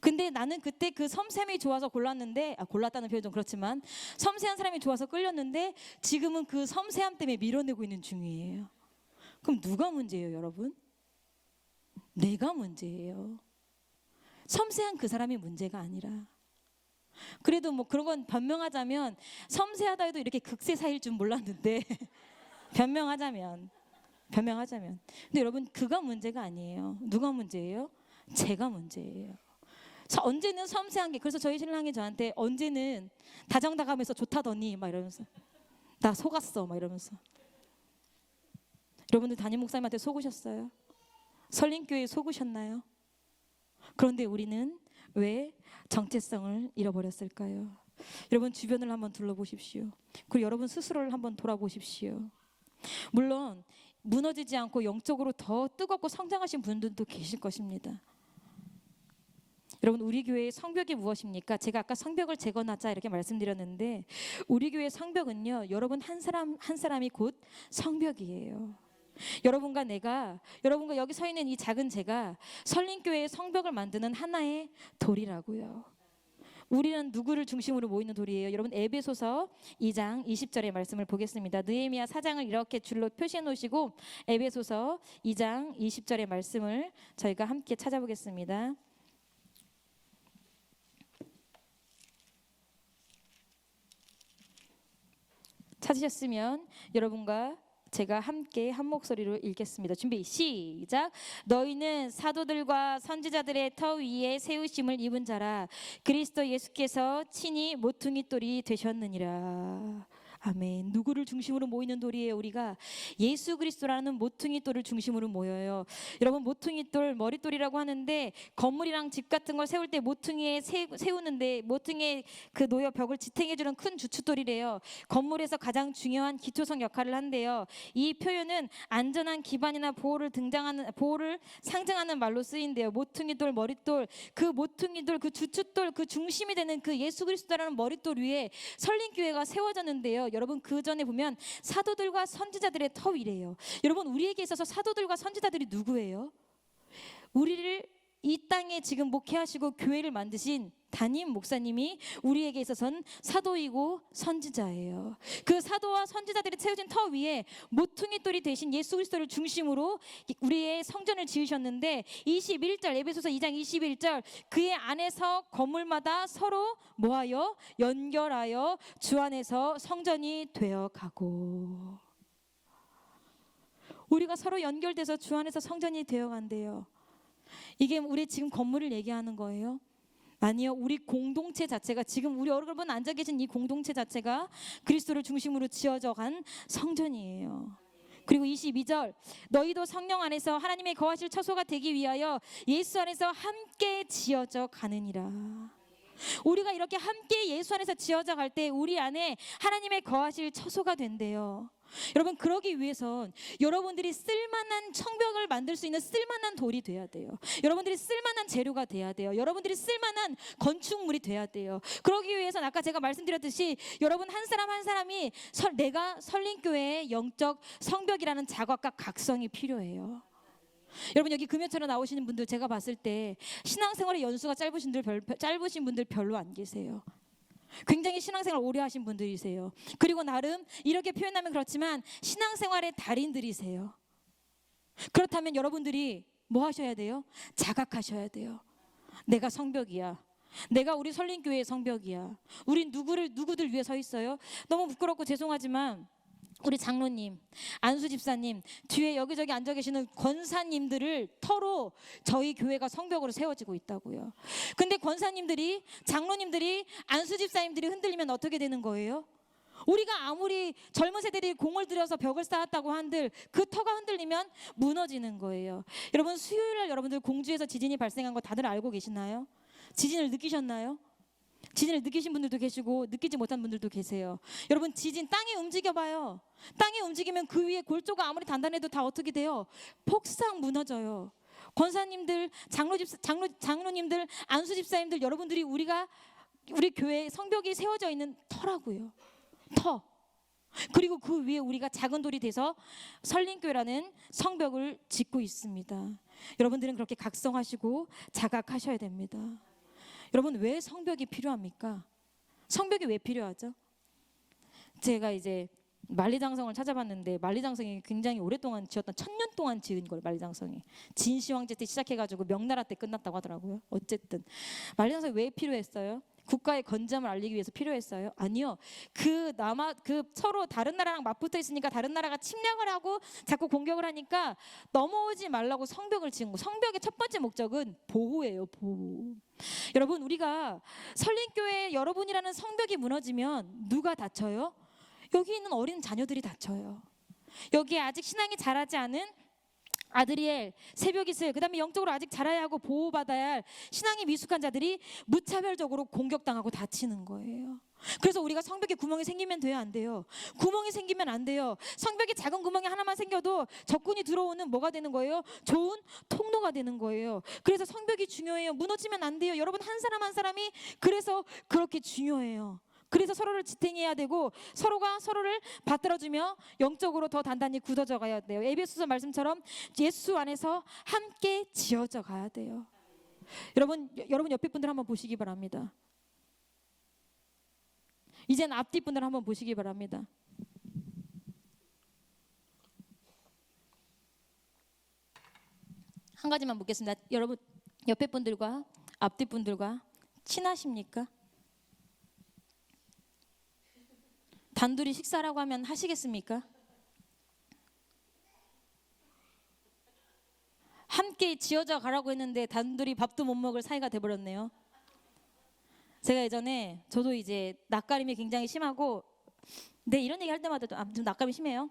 근데 나는 그때 그 섬세함이 좋아서 골랐는데, 골랐다는 표현 좀 그렇지만 섬세한 사람이 좋아서 끌렸는데 지금은 그 섬세함 때문에 밀어내고 있는 중이에요. 그럼 누가 문제예요, 여러분? 내가 문제예요. 섬세한 그 사람이 문제가 아니라. 그래도 뭐 그런 건 변명하자면 섬세하다 해도 이렇게 극세사일 줄 몰랐는데 변명하자면 근데 여러분 그가 문제가 아니에요. 누가 문제예요? 제가 문제예요. 언제는 섬세한 게, 그래서 저희 신랑이 저한테 언제는 다정다감해서 좋다더니 막 이러면서 나 속았어 막 이러면서. 여러분들 담임 목사님한테 속으셨어요? 설림교회에 속으셨나요? 그런데 우리는 왜 정체성을 잃어버렸을까요? 여러분 주변을 한번 둘러보십시오. 그리고 여러분 스스로를 한번 돌아보십시오. 물론 무너지지 않고 영적으로 더 뜨겁고 성장하신 분들도 계실 것입니다. 여러분 우리 교회의 성벽이 무엇입니까? 제가 아까 성벽을 재건하자 이렇게 말씀드렸는데 우리 교회의 성벽은요, 여러분 한 사람 한 사람이 곧 성벽이에요. 여러분과 내가, 여러분과 여기 서 있는 이 작은 제가 설림교회의 성벽을 만드는 하나의 돌이라고요. 우리는 누구를 중심으로 모이는 돌이에요? 여러분 에베소서 2장 20절의 말씀을 보겠습니다. 느헤미야 4장을 이렇게 줄로 표시해 놓으시고 에베소서 2장 20절의 말씀을 저희가 함께 찾아보겠습니다. 찾으셨으면 여러분과 제가 함께 한 목소리로 읽겠습니다. 준비 시작. 너희는 사도들과 선지자들의 터 위에 세우심을 입은 자라. 그리스도 예수께서 친히 모퉁이 돌이 되셨느니라. 아멘. 누구를 중심으로 모이는 돌이에요? 우리가 예수 그리스도라는 모퉁이 돌을 중심으로 모여요. 여러분 모퉁이 돌, 머릿돌이라고 하는데 건물이랑 집 같은 걸 세울 때 모퉁이에 세우는데 모퉁이에 그 노여 벽을 지탱해주는 큰 주춧돌이래요. 건물에서 가장 중요한 기초성 역할을 한대요. 이 표현은 안전한 기반이나 보호를 상징하는 말로 쓰인대요. 모퉁이 돌, 머릿돌, 그 모퉁이 돌, 그 주춧돌, 그 중심이 되는 그 예수 그리스도라는 머릿돌 위에 설림교회가 세워졌는데요. 여러분 그 전에 보면 사도들과 선지자들의 터 위래요. 여러분 우리에게 있어서 사도들과 선지자들이 누구예요? 우리를 이 땅에 지금 목회하시고 교회를 만드신 담임 목사님이 우리에게 있어서는 사도이고 선지자예요. 그 사도와 선지자들이 세워진 터 위에 모퉁이돌이 되신 예수 그리스도를 중심으로 우리의 성전을 지으셨는데 21절 에베소서 2장 21절 그의 안에서 건물마다 서로 모아여 연결하여 주 안에서 성전이 되어가고. 우리가 서로 연결돼서 주 안에서 성전이 되어간대요. 이게 우리 지금 건물을 얘기하는 거예요? 아니요. 우리 공동체 자체가, 지금 우리 여러분 앉아 계신 이 공동체 자체가 그리스도를 중심으로 지어져 간 성전이에요. 그리고 22절 너희도 성령 안에서 하나님의 거하실 처소가 되기 위하여 예수 안에서 함께 지어져 가느니라. 우리가 이렇게 함께 예수 안에서 지어져 갈 때 우리 안에 하나님의 거하실 처소가 된대요. 여러분 그러기 위해선 여러분들이 쓸만한 성벽을 만들 수 있는 쓸만한 돌이 돼야 돼요. 여러분들이 쓸만한 재료가 돼야 돼요. 여러분들이 쓸만한 건축물이 돼야 돼요. 그러기 위해선 아까 제가 말씀드렸듯이 여러분 한 사람 한 사람이 내가 설림교회의 영적 성벽이라는 자각과 각성이 필요해요. 여러분 여기 금요처럼 나오시는 분들 제가 봤을 때 신앙생활의 연수가 짧으신 분들 별로 안 계세요. 굉장히 신앙생활 오래 하신 분들이세요. 그리고 나름 이렇게 표현하면 그렇지만 신앙생활의 달인들이세요. 그렇다면 여러분들이 뭐 하셔야 돼요? 자각하셔야 돼요. 내가 성벽이야. 내가 우리 설림교회의 성벽이야. 우린 누구들 위해 서 있어요? 너무 부끄럽고 죄송하지만 우리 장로님, 안수 집사님, 뒤에 여기저기 앉아 계시는 권사님들을 터로 저희 교회가 성벽으로 세워지고 있다고요. 근데 권사님들이, 장로님들이, 안수 집사님들이 흔들리면 어떻게 되는 거예요? 우리가 아무리 젊은 세대들이 공을 들여서 벽을 쌓았다고 한들 그 터가 흔들리면 무너지는 거예요. 여러분 수요일날 여러분들 공주에서 지진이 발생한 거 다들 알고 계시나요? 지진을 느끼셨나요? 지진을 느끼신 분들도 계시고 느끼지 못한 분들도 계세요. 여러분, 지진 땅이 움직여봐요. 땅이 움직이면 그 위에 골조가 아무리 단단해도 다 어떻게 돼요? 폭삭 무너져요. 권사님들, 장로님들, 안수 집사님들, 여러분들이 우리 교회 성벽이 세워져 있는 터라고요. 터. 그리고 그 위에 우리가 작은 돌이 돼서 설린교회라는 성벽을 짓고 있습니다. 여러분들은 그렇게 각성하시고 자각하셔야 됩니다. 여러분, 왜 성벽이 필요합니까? 성벽이 왜 필요하죠? 제가 이제 만리장성을 찾아봤는데 만리장성이 굉장히 오랫동안 지었던 1000년 동안 지은 걸, 만리장성이 진시 황제 때 시작해가지고 명나라 때 끝났다고 하더라고요. 어쨌든 만리장성이 왜 필요했어요? 국가의 건장을 알리기 위해서 필요했어요? 아니요. 그 서로 다른 나라랑 맞붙어 있으니까 다른 나라가 침략을 하고 자꾸 공격을 하니까 넘어오지 말라고 성벽을 지은 거. 성벽의 첫 번째 목적은 보호예요. 보호. 여러분, 우리가 설린교회 여러분이라는 성벽이 무너지면 누가 다쳐요? 여기 있는 어린 자녀들이 다쳐요. 여기에 아직 신앙이 자라지 않은 아드리엘, 새벽이슬, 그 다음에 영적으로 아직 자라야 하고 보호받아야 할 신앙이 미숙한 자들이 무차별적으로 공격당하고 다치는 거예요. 그래서 우리가 성벽에 구멍이 생기면 돼요, 안 돼요? 구멍이 생기면 안 돼요. 성벽에 작은 구멍이 하나만 생겨도 적군이 들어오는 뭐가 되는 거예요? 좋은 통로가 되는 거예요. 그래서 성벽이 중요해요. 무너지면 안 돼요. 여러분, 한 사람 한 사람이 그래서 그렇게 중요해요. 그래서 서로를 지탱해야 되고 서로가 서로를 받들어주며 영적으로 더 단단히 굳어져 가야 돼요. 에베소서 말씀처럼 예수 안에서 함께 지어져 가야 돼요. 여러분 옆에 분들 한번 보시기 바랍니다. 이젠 앞뒤 분들 한번 보시기 바랍니다. 한 가지만 묻겠습니다. 여러분, 옆에 분들과 앞뒤 분들과 친하십니까? 단둘이 식사라고 하면 하시겠습니까? 함께 지어져 가라고 했는데 단둘이 밥도 못 먹을 사이가 돼버렸네요. 제가 예전에 저도 이제 낯가림이 굉장히 심하고, 네, 이런 얘기 할 때마다 좀 낯가림이 심해요.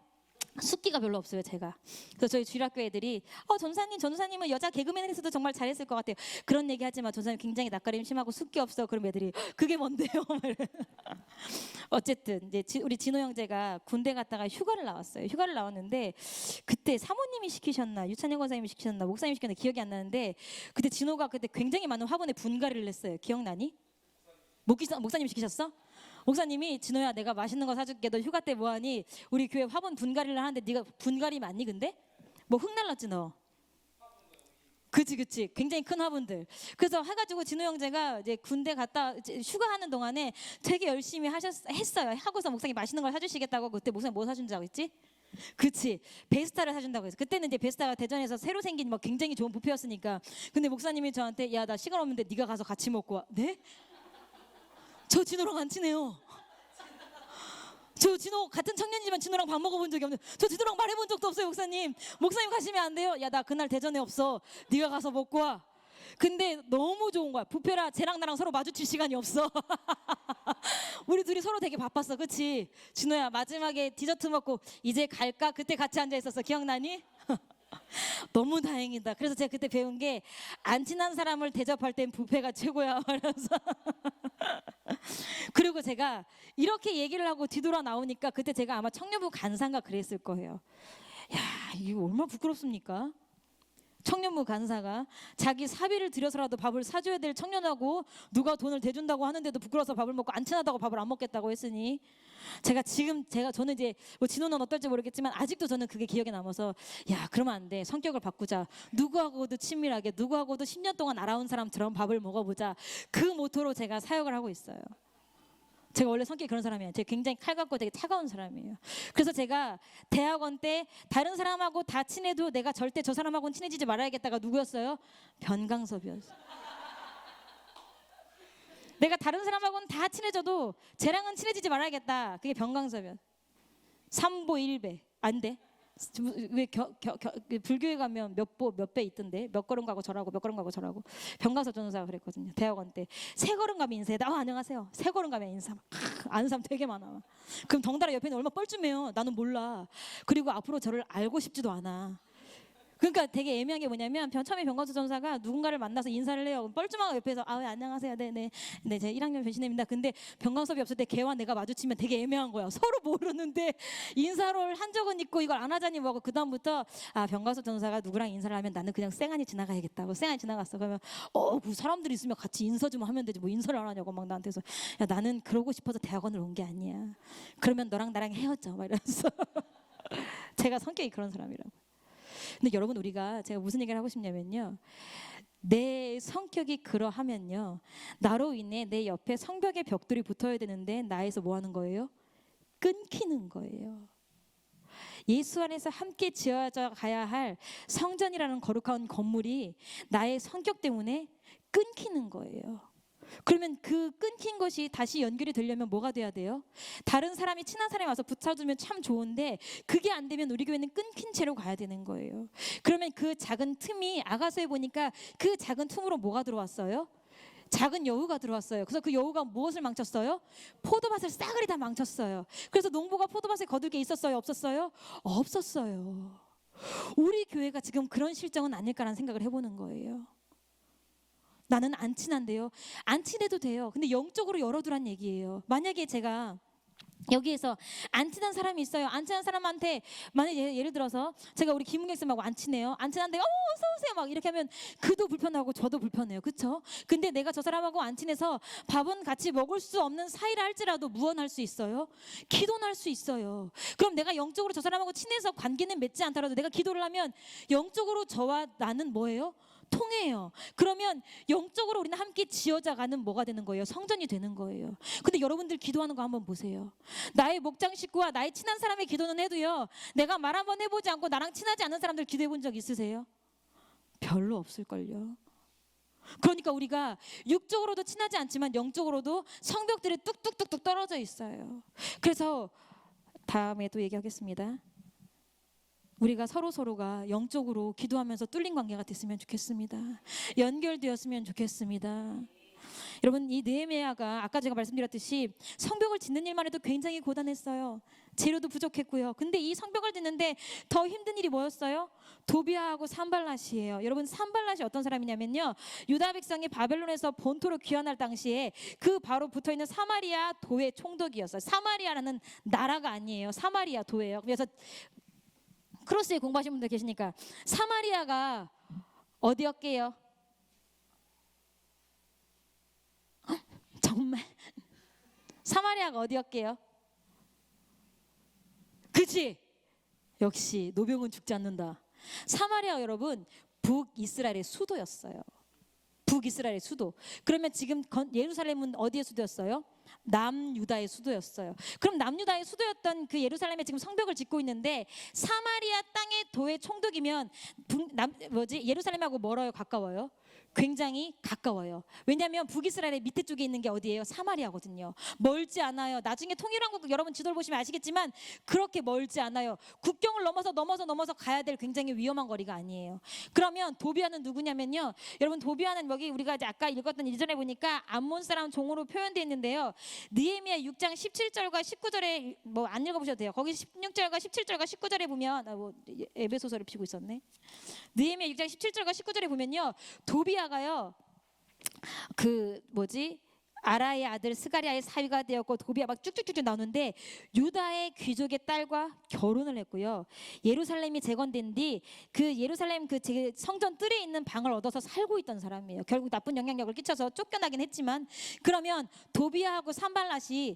숫기가 별로 없어요, 제가. 그래서 저희 주일학교 애들이 전도사님은 여자 개그맨을 했어도 정말 잘했을 것 같아요. 그런 얘기 하지만 전도사님 굉장히 낯가림 심하고 숫기 없어. 그럼 애들이 그게 뭔데요? 어쨌든 이제 우리 진호 형제가 군대 갔다가 휴가를 나왔어요. 휴가를 나왔는데 그때 사모님이 시키셨나 유찬영 권사님이 시키셨나 목사님이 시켰나 기억이 안 나는데, 그때 진호가 그때 굉장히 많은 화분에 분갈이를 했어요. 기억나니? 목사님이 시키셨어? 목사님이 진호야, 내가 맛있는 거 사줄게. 너 휴가 때 뭐하니? 우리 교회 화분 분갈이를 하는데 네가 분갈이 맞니? 근데 뭐 흙 날랐지 너. 그치. 굉장히 큰 화분들. 그래서 해가지고 진호 형제가 이제 군대 갔다 이제 휴가하는 동안에 되게 열심히 했어요. 하고서 목사님 맛있는 걸 사주시겠다고. 그때 목사님 뭐 사준다고 했지? 그치, 베스타를 사준다고 해서. 그때는 이제 베스타가 대전에서 새로 생긴 뭐 굉장히 좋은 뷔페였으니까. 근데 목사님이 저한테 야, 나 시간 없는데 네가 가서 같이 먹고 와. 네? 저 진호랑 안 친해요. 저 진호 같은 청년이지만 진호랑 밥 먹어본 적이 없는데, 저 진호랑 말해본 적도 없어요. 목사님 가시면 안 돼요. 야, 나 그날 대전에 없어. 네가 가서 먹고 와. 근데 너무 좋은 거야. 뷔페라 쟤랑 나랑 서로 마주칠 시간이 없어. 우리 둘이 서로 되게 바빴어. 그치? 진호야, 마지막에 디저트 먹고 이제 갈까? 그때 같이 앉아 있었어. 기억나니? 너무 다행이다. 그래서 제가 그때 배운 게 안 친한 사람을 대접할 땐 뷔페가 최고야. 그래서 그리고 제가 이렇게 얘기를 하고 뒤돌아 나오니까 그때 제가 아마 청년부 간사인가 그랬을 거예요. 야, 이거 얼마나 부끄럽습니까? 청년부 간사가 자기 사비를 들여서라도 밥을 사줘야 될 청년하고 누가 돈을 대준다고 하는데도 부끄러워서 밥을 먹고 안 친하다고 밥을 안 먹겠다고 했으니, 저는 이제 뭐 진호는 어떨지 모르겠지만 아직도 저는 그게 기억에 남아서, 야, 그러면 안 돼. 성격을 바꾸자. 누구하고도 친밀하게, 누구하고도 10년 동안 알아온 사람처럼 밥을 먹어보자. 그 모토로 제가 사역을 하고 있어요. 제가 원래 성격이 그런 사람이에요. 제가 굉장히 칼같고 되게 차가운 사람이에요. 그래서 제가 대학원 때 다른 사람하고 다 친해도 내가 절대 저 사람하고는 친해지지 말아야겠다가 누구였어요? 변강섭이었어요. 내가 다른 사람하고는 다 친해져도 쟤랑은 친해지지 말아야겠다. 그게 변강섭이었어요. 삼보 일배. 안 돼. 왜 불교에 가면 몇 배 있던데, 몇 걸음 가고 절하고 몇 걸음 가고 절하고. 변강섭 전도사가 그랬거든요. 대학원 때 세 걸음 가면 인사해. 안녕하세요. 세 걸음 가면 인사. 아는 사람 되게 많아. 그럼 덩달아 옆에 있는 얼마나 뻘쭘해요. 나는 몰라. 그리고 앞으로 저를 알고 싶지도 않아. 그러니까 되게 애매한 게 뭐냐면 처음에 변광수 전사가 누군가를 만나서 인사를 해요. 뻘쭘하고 옆에서 아, 네, 안녕하세요. 네네. 네, 제 1학년 변신입니다. 근데 변광섭이 없을 때 걔와 내가 마주치면 되게 애매한 거야. 서로 모르는데 인사를 한 적은 있고 이걸 안 하자니 뭐하고 그다음부터 아, 변광섭 전사가 누구랑 인사를 하면 나는 그냥 쌩안이 지나가야겠다고 쌩안이 지나갔어. 그러면 그 사람들이 있으면 같이 인사 좀 하면 되지 뭐 인사를 안 하냐고 막 나한테서 야, 나는 그러고 싶어서 대학원을 온 게 아니야. 그러면 너랑 나랑 헤어져. 막 이러면서 제가 성격이 그런 사람이라고. 근데 여러분 우리가 제가 무슨 얘기를 하고 싶냐면요. 내 성격이 그러하면요. 나로 인해 내 옆에 성벽의 벽돌이 붙어야 되는데 나에서 뭐 하는 거예요? 끊기는 거예요. 예수 안에서 함께 지어져 가야 할 성전이라는 거룩한 건물이 나의 성격 때문에 끊기는 거예요. 그러면 그 끊긴 것이 다시 연결이 되려면 뭐가 돼야 돼요? 다른 사람이 친한 사람이 와서 붙여주면 참 좋은데 그게 안 되면 우리 교회는 끊긴 채로 가야 되는 거예요. 그러면 그 작은 틈이 아가서에 보니까 그 작은 틈으로 뭐가 들어왔어요? 작은 여우가 들어왔어요. 그래서 그 여우가 무엇을 망쳤어요? 포도밭을 싸그리 다 망쳤어요. 그래서 농부가 포도밭에 거둘 게 있었어요? 없었어요? 없었어요. 우리 교회가 지금 그런 실정은 아닐까라는 생각을 해보는 거예요. 나는 안 친한데요. 안 친해도 돼요. 근데 영적으로 열어두란 얘기예요. 만약에 제가 여기에서 안 친한 사람이 있어요. 안 친한 사람한테 만약에 예를 들어서 제가 우리 김은경 쌤하고 안 친해요. 안 친한데 어서 오세요 막 이렇게 하면 그도 불편하고 저도 불편해요. 그렇죠? 근데 내가 저 사람하고 안 친해서 밥은 같이 먹을 수 없는 사이라 할지라도 무언할 수 있어요. 기도는 할 수 있어요. 그럼 내가 영적으로 저 사람하고 친해서 관계는 맺지 않더라도 내가 기도를 하면 영적으로 저와 나는 뭐예요? 통해요. 그러면 영적으로 우리는 함께 지어져가는 뭐가 되는 거예요? 성전이 되는 거예요. 근데 여러분들 기도하는 거 한번 보세요. 나의 목장 식구와 나의 친한 사람의 기도는 해도요. 내가 말 한번 해보지 않고 나랑 친하지 않은 사람들 기도해 본 적 있으세요? 별로 없을걸요. 그러니까 우리가 육적으로도 친하지 않지만 영적으로도 성벽들이 뚝뚝뚝뚝 떨어져 있어요. 그래서 다음에 또 얘기하겠습니다. 우리가 서로가 영적으로 기도하면서 뚫린 관계가 됐으면 좋겠습니다. 연결되었으면 좋겠습니다. 여러분 이 느헤미야가 아까 제가 말씀드렸듯이 성벽을 짓는 일만 해도 굉장히 고단했어요. 재료도 부족했고요. 근데 이 성벽을 짓는데 더 힘든 일이 뭐였어요? 도비아하고 산발랏이에요. 여러분 산발랏이 어떤 사람이냐면요. 유다 백성이 바벨론에서 본토로 귀환할 당시에 그 바로 붙어있는 사마리아 도의 총독이었어요. 사마리아라는 나라가 아니에요. 사마리아 도예요. 그래서 크로스에 공부하신 분들 계시니까 사마리아가 어디였게요? 정말 사마리아가 어디였게요? 그치? 역시 노병은 죽지 않는다. 사마리아 여러분 북이스라엘의 수도였어요. 북이스라엘의 수도. 그러면 지금 예루살렘은 어디의 수도였어요? 남유다의 수도였어요. 그럼 남유다의 수도였던 그 예루살렘에 지금 성벽을 짓고 있는데 사마리아 땅의 도의 총독이면 예루살렘하고 멀어요? 가까워요? 굉장히 가까워요. 왜냐하면 북이스라엘의 밑에 쪽에 있는 게 어디예요? 사마리아거든요. 멀지 않아요. 나중에 통일왕국 여러분 지도를 보시면 아시겠지만 그렇게 멀지 않아요. 국경을 넘어서 가야 될 굉장히 위험한 거리가 아니에요. 그러면 도비아는 누구냐면요. 여러분 도비아는 여기 우리가 이제 아까 읽었던 이전에 보니까 암몬 사람 종으로 표현되어 있는데요. 느헤미야 6장 17절과 19절에 뭐 안 읽어보셔도 돼요. 거기 16절과 17절과 19절에 보면 에베소서를 피고 있었네. 느헤미야 6장 17절과 19절에 보면요. 도비아가요. 아라의 아들 스가리아의 사위가 되었고 도비아 막 쭉쭉쭉 나오는데 유다의 귀족의 딸과 결혼을 했고요. 예루살렘이 재건된 뒤 그 예루살렘 그 성전 뜰에 있는 방을 얻어서 살고 있던 사람이에요. 결국 나쁜 영향력을 끼쳐서 쫓겨나긴 했지만 그러면 도비아하고 산발랏이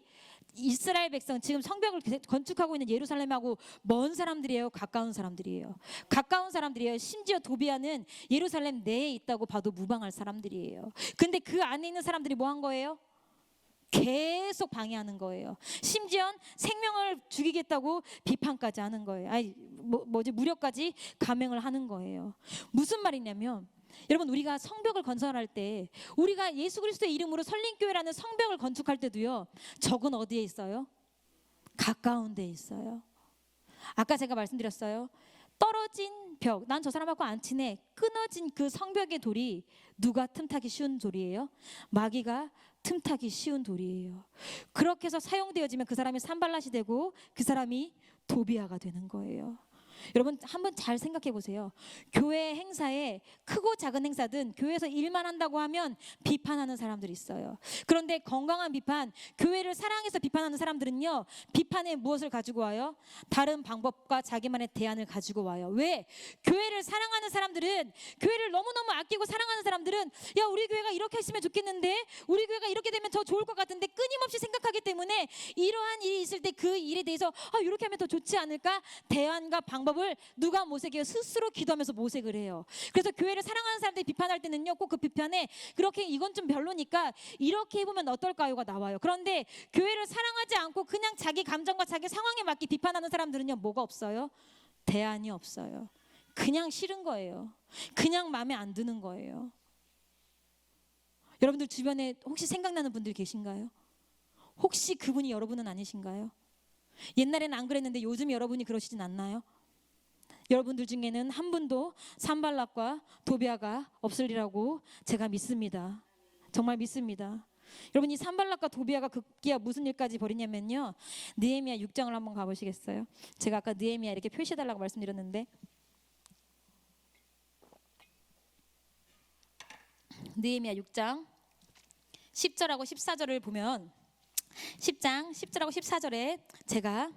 이스라엘 백성 지금 성벽을 건축하고 있는 예루살렘하고 먼 사람들이에요? 가까운 사람들이에요? 가까운 사람들이에요. 심지어 도비아는 예루살렘 내에 있다고 봐도 무방할 사람들이에요. 근데 그 안에 있는 사람들이 뭐 한 거예요? 계속 방해하는 거예요. 심지어 생명을 죽이겠다고 비판까지 하는 거예요. 무력까지 감행을 하는 거예요. 무슨 말이냐면 여러분 우리가 성벽을 건설할 때 우리가 예수 그리스도의 이름으로 설림교회라는 성벽을 건축할 때도요. 적은 어디에 있어요? 가까운 데에 있어요. 아까 제가 말씀드렸어요. 떨어진 벽, 난 저 사람하고 안 친해. 끊어진 그 성벽의 돌이 누가 틈타기 쉬운 돌이에요? 마귀가 틈타기 쉬운 돌이에요. 그렇게 해서 사용되어지면 그 사람이 산발랏이 되고 그 사람이 도비아가 되는 거예요. 여러분 한번 잘 생각해 보세요. 교회 행사에 크고 작은 행사든 교회에서 일만 한다고 하면 비판하는 사람들이 있어요. 그런데 건강한 비판, 교회를 사랑해서 비판하는 사람들은요, 비판에 무엇을 가지고 와요? 다른 방법과 자기만의 대안을 가지고 와요. 왜? 교회를 사랑하는 사람들은, 교회를 너무너무 아끼고 사랑하는 사람들은, 야, 우리 교회가 이렇게 했으면 좋겠는데, 우리 교회가 이렇게 되면 더 좋을 것 같은데, 끊임없이 생각하기 때문에 이러한 일이 있을 때 그 일에 대해서 이렇게 하면 더 좋지 않을까? 대안과 방법을 누가 모색해요? 스스로 기도하면서 모색을 해요. 그래서 교회를 사랑하는 사람들이 비판할 때는요, 꼭 그 비판에 그렇게 이건 좀 별로니까 이렇게 해보면 어떨까요가 나와요. 그런데 교회를 사랑하지 않고 그냥 자기 감정과 자기 상황에 맞게 비판하는 사람들은요, 뭐가 없어요? 대안이 없어요. 그냥 싫은 거예요. 그냥 마음에 안 드는 거예요. 여러분들 주변에 혹시 생각나는 분들 계신가요? 혹시 그분이 여러분은 아니신가요? 옛날에는 안 그랬는데 요즘 여러분이 그러시진 않나요? 여러분들 중에는 한 분도 산발락과 도비아가 없으리라고 제가 믿습니다. 정말 믿습니다. 여러분, 이 산발락과 도비아가 급기야 무슨 일까지 벌이냐면요, 느헤미야 6장을 한번 가보시겠어요? 제가 아까 느헤미야 이렇게 표시해달라고 말씀드렸는데, 느헤미야 6장 10절하고 14절을 보면, 10장 10절하고 14절에 제가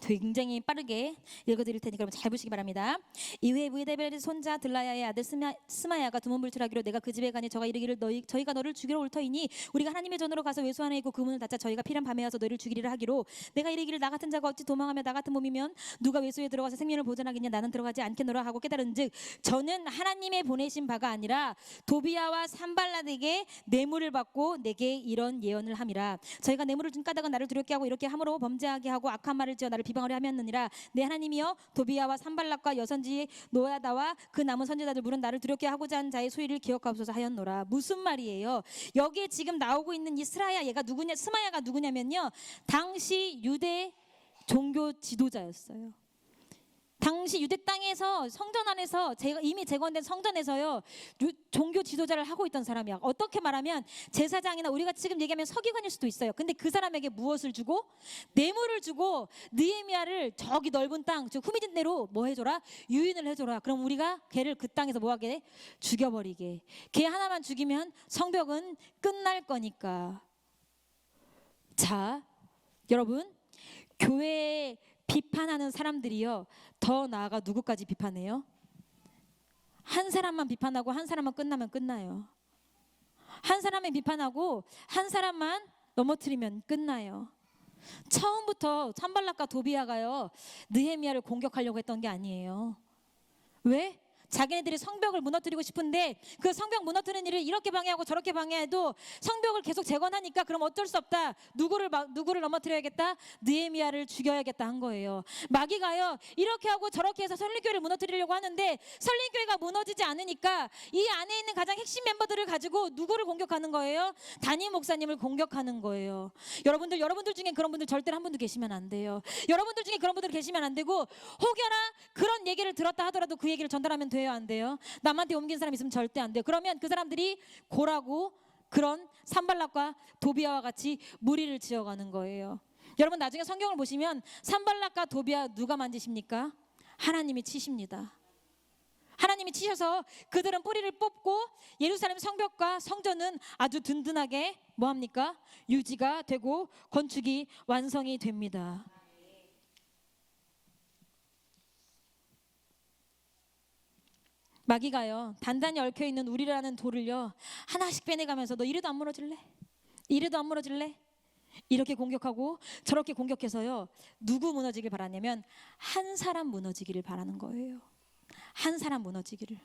굉장히 빠르게 읽어드릴 테니까 여러분 잘 보시기 바랍니다. 이후에 무에데벨의 손자 들라야의 아들 스마야가 두문불출하기로, 내가 그 집에 가니 저가 이르기를, 저희가 너를 죽이러 올 터이니 우리가 하나님의 전으로 가서 외수 하나 있고 그 문을 닫자. 저희가 필요한 밤에 와서 너를 죽이리라 하기로, 내가 이르기를, 나 같은 자가 어찌 도망하며 나 같은 몸이면 누가 외수에 들어가서 생명을 보존하겠냐? 나는 들어가지 않겠노라 하고 깨달은즉, 저는 하나님의 보내신 바가 아니라 도비아와 산발락에게 뇌물을 받고 내게 이런 예언을 함이라. 저희가 뇌물을 준 까닭은 나를 두렵게 하고 이렇게 함으로 범죄하게 하고 악한 말을 지어 나를 비방하려 하였느니라. 내 하나님이여, 도비아와 산발락과 여선지 노야다와 그 남은 선지자들 물은 나를 두렵게 하고자 한 자의 소리를 기억하옵소서 하였노라. 무슨 말이에요? 여기에 지금 나오고 있는 이 스라야, 얘가 누구냐? 스마야가 누구냐면요, 당시 유대 종교 지도자였어요. 당시 유대 땅에서 성전 안에서 이미 재건된 성전에서요, 종교 지도자를 하고 있던 사람이야. 어떻게 말하면 제사장이나 우리가 지금 얘기하면 서기관일 수도 있어요. 근데 그 사람에게 무엇을 주고? 뇌물을 주고 느헤미야를 저기 넓은 땅, 즉 후미진내로 뭐 해줘라? 유인을 해줘라. 그럼 우리가 걔를 그 땅에서 뭐 하게? 죽여버리게. 걔 하나만 죽이면 성벽은 끝날 거니까. 자, 여러분, 교회에 비판하는 사람들이요, 더 나아가 누구까지 비판해요? 한 사람만 비판하고 한 사람만 끝나면 끝나요. 한 사람을 비판하고 한 사람만 넘어뜨리면 끝나요. 처음부터 산발락과 도비아가요, 느헤미야를 공격하려고 했던 게 아니에요. 왜? 자기네들이 성벽을 무너뜨리고 싶은데 그 성벽 무너뜨리는 일을 이렇게 방해하고 저렇게 방해해도 성벽을 계속 재건하니까, 그럼 어쩔 수 없다. 누구를 넘어뜨려야겠다? 느헤미야를 죽여야겠다 한 거예요. 마귀가요, 이렇게 하고 저렇게 해서 설립교회를 무너뜨리려고 하는데 설립교회가 무너지지 않으니까 이 안에 있는 가장 핵심 멤버들을 가지고 누구를 공격하는 거예요? 담임 목사님을 공격하는 거예요. 여러분들 중에 그런 분들 절대로 한 분도 계시면 안 돼요. 여러분들 중에 그런 분들 계시면 안 되고, 혹여나 그런 얘기를 들었다 하더라도 그 얘기를 전달하면 돼요, 안 돼요? 남한테 옮긴 사람 있으면 절대 안 돼요. 그러면 그 사람들이 고라고 그런 산발락과 도비아와 같이 무리를 지어가는 거예요. 여러분, 나중에 성경을 보시면 산발락과 도비아 누가 만지십니까? 하나님이 치십니다. 하나님이 치셔서 그들은 뿌리를 뽑고 예루살렘 성벽과 성전은 아주 든든하게 뭐합니까? 유지가 되고 건축이 완성이 됩니다. 마귀가요, 단단히 얽혀있는 우리라는 돌을요, 하나씩 빼내가면서 너 이래도 안 무너질래? 이래도 안 무너질래? 이렇게 공격하고 저렇게 공격해서요, 누구 무너지길 바라냐면 한 사람 무너지기를 바라는 거예요. 한 사람 무너지기를.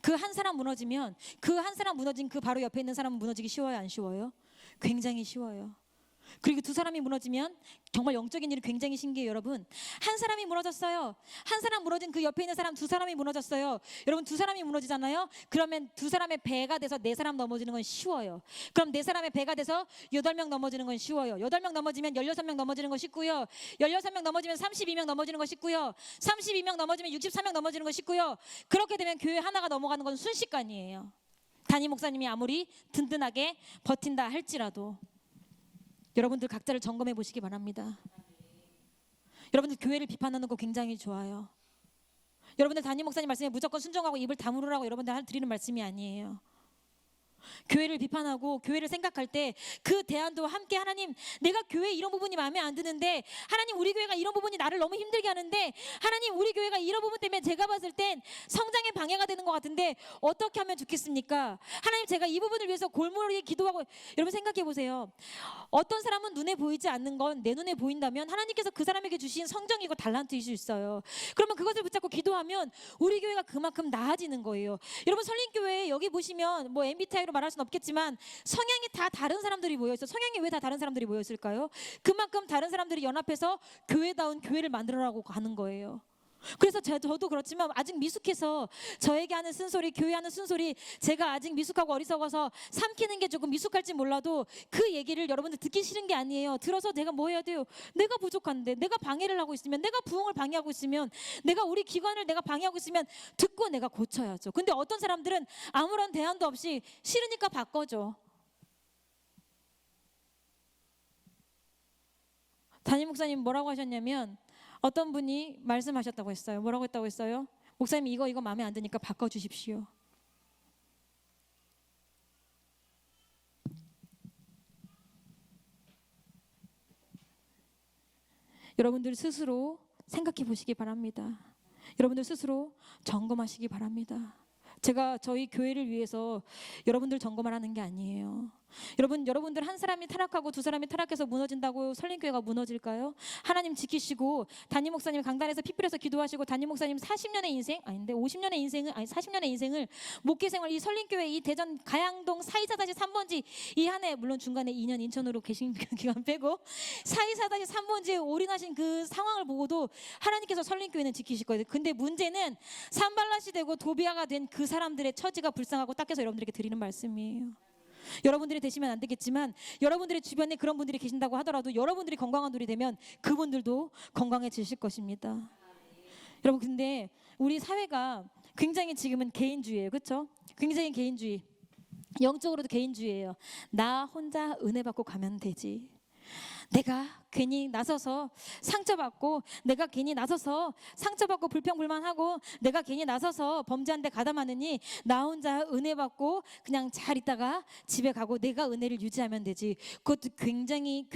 그 한 사람 무너지면, 그 한 사람 무너진 그 바로 옆에 있는 사람은 무너지기 쉬워요, 안 쉬워요? 굉장히 쉬워요. 그리고 두 사람이 무너지면 정말 영적인 일이 굉장히 신기해요. 여러분, 한 사람이 무너졌어요. 한 사람 무너진 그 옆에 있는 사람 두 사람이 무너졌어요. 여러분, 두 사람이 무너지잖아요. 그러면 두 사람의 배가 돼서 네 사람 넘어지는 건 쉬워요. 그럼 네 사람의 배가 돼서 8명 넘어지는 건 쉬워요. 8명 넘어지면 16명 넘어지는 거 쉽고요. 16명 넘어지면 32명 넘어지는 거 쉽고요. 32명 넘어지면 64명 넘어지는 거 쉽고요. 그렇게 되면 교회 하나가 넘어가는 건 순식간이에요. 담임 목사님이 아무리 든든하게 버틴다 할지라도. 여러분들 각자를 점검해 보시기 바랍니다. 여러분들 교회를 비판하는 거 굉장히 좋아요. 여러분들 담임 목사님 말씀에 무조건 순종하고 입을 다물으라고 여러분들 드리는 말씀이 아니에요. 교회를 비판하고 교회를 생각할 때 그 대안도 함께 하나님, 내가 교회 이런 부분이 마음에 안 드는데 하나님, 우리 교회가 이런 부분이 나를 너무 힘들게 하는데 하나님, 우리 교회가 이런 부분 때문에 제가 봤을 땐 성장에 방해가 되는 것 같은데 어떻게 하면 좋겠습니까? 하나님, 제가 이 부분을 위해서 골몰이 기도하고. 여러분 생각해 보세요. 어떤 사람은 눈에 보이지 않는 건 내 눈에 보인다면 하나님께서 그 사람에게 주신 성정이고 달란트일 수 있어요. 그러면 그것을 붙잡고 기도하면 우리 교회가 그만큼 나아지는 거예요. 여러분, 설린교회 여기 보시면 뭐 MBTI로 말할 수는 없겠지만 성향이 다 다른 사람들이 모여있어요. 성향이 왜 다 다른 사람들이 모여있을까요? 그만큼 다른 사람들이 연합해서 교회다운 교회를 만들어라고 하는 거예요. 그래서 저도 그렇지만 아직 미숙해서 저에게 하는 쓴소리, 교회 하는 쓴소리, 제가 아직 미숙하고 어리석어서 삼키는 게 조금 미숙할지 몰라도 그 얘기를 여러분들 듣기 싫은 게 아니에요. 들어서 내가 뭐 해야 돼요? 내가 부족한데, 내가 방해를 하고 있으면, 내가 부흥을 방해하고 있으면, 내가 우리 기관을 내가 방해하고 있으면 듣고 내가 고쳐야죠. 근데 어떤 사람들은 아무런 대안도 없이 싫으니까 바꿔줘. 담임 목사님 뭐라고 하셨냐면, 어떤 분이 말씀하셨다고 했어요. 뭐라고 했다고 했어요? 목사님, 이거 마음에 안 드니까 바꿔주십시오. 여러분들 스스로 생각해 보시기 바랍니다. 여러분들 스스로 점검하시기 바랍니다. 제가 저희 교회를 위해서 여러분들 점검을 하는 게 아니에요. 여러분들 한 사람이 타락하고 두 사람이 타락해서 무너진다고 설린교회가 무너질까요? 하나님 지키시고 담임 목사님 강단에서 피 뿌려서 기도하시고 담임 목사님 40년의 인생, 아닌데 50년의 인생을, 아니 40년의 인생을 목회생활, 이 설린교회 이 대전 가양동 424-3번지 이 한 해, 물론 중간에 2년 인천으로 계신 기간 빼고 424-3번지에 올인하신 그 상황을 보고도 하나님께서 설린교회는 지키실 거예요. 근데 문제는 산발랏이 되고 도비아가 된 그 사람들의 처지가 불쌍하고 딱해서 여러분들에게 드리는 말씀이에요. 여러분들이 되시면 안 되겠지만 여러분들의 주변에 그런 분들이 계신다고 하더라도 여러분들이 건강한 돌이 되면 그분들도 건강해지실 것입니다. 여러분, 근데 우리 사회가 굉장히 지금은 개인주의예요. 그렇죠? 굉장히 개인주의. 영적으로도 개인주의예요. 나 혼자 은혜 받고 가면 되지. 내가 괜히 나서서 상처받고, 내가 괜히 나서서 상처받고 불평불만하고, 내가 괜히 나서서 범죄한 데 가담하느니 나 혼자 은혜 받고 그냥 잘 있다가 집에 가고 내가 은혜를 유지하면 되지. 그것도 굉장히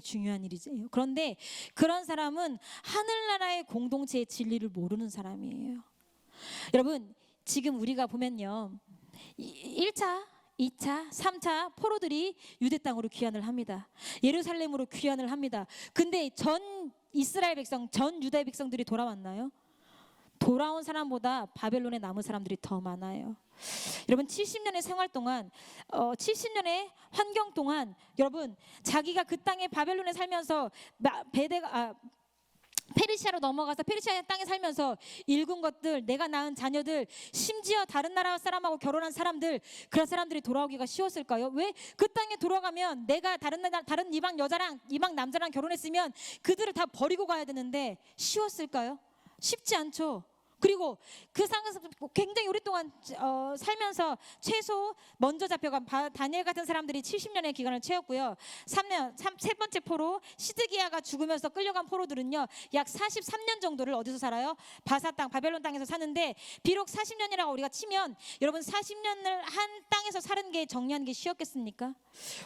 중요한 일이죠. 그런데 그런 사람은 하늘나라의 공동체의 진리를 모르는 사람이에요. 여러분, 지금 우리가 보면요, 1차 2차, 3차 포로들이 유대 땅으로 귀환을 합니다. 예루살렘으로 귀환을 합니다. 근데 전 이스라엘 백성, 전 유다의 백성들이 돌아왔나요? 돌아온 사람보다 바벨론에 남은 사람들이 더 많아요. 여러분, 70년의 생활 동안, 70년의 환경 동안, 여러분, 자기가 그 땅에 바벨론에 살면서 페르시아로 넘어가서 페르시아 땅에 살면서 읽은 것들, 내가 낳은 자녀들, 심지어 다른 나라 사람하고 결혼한 사람들, 그런 사람들이 돌아오기가 쉬웠을까요? 왜? 그 땅에 돌아가면 내가 다른 이방 여자랑 이방 남자랑 결혼했으면 그들을 다 버리고 가야 되는데 쉬웠을까요? 쉽지 않죠. 그리고 그 상황에서 굉장히 오랫동안 살면서 최소 먼저 잡혀간 다니엘 같은 사람들이 70년의 기간을 채웠고요. 세 번째 포로 시드기야가 죽으면서 끌려간 포로들은요, 약 43년 정도를 어디서 살아요? 바사 땅, 바벨론 땅에서 사는데, 비록 40년이라고 우리가 치면 여러분 40년을 한 땅에서 사는 게 정리하는 게 쉬웠겠습니까?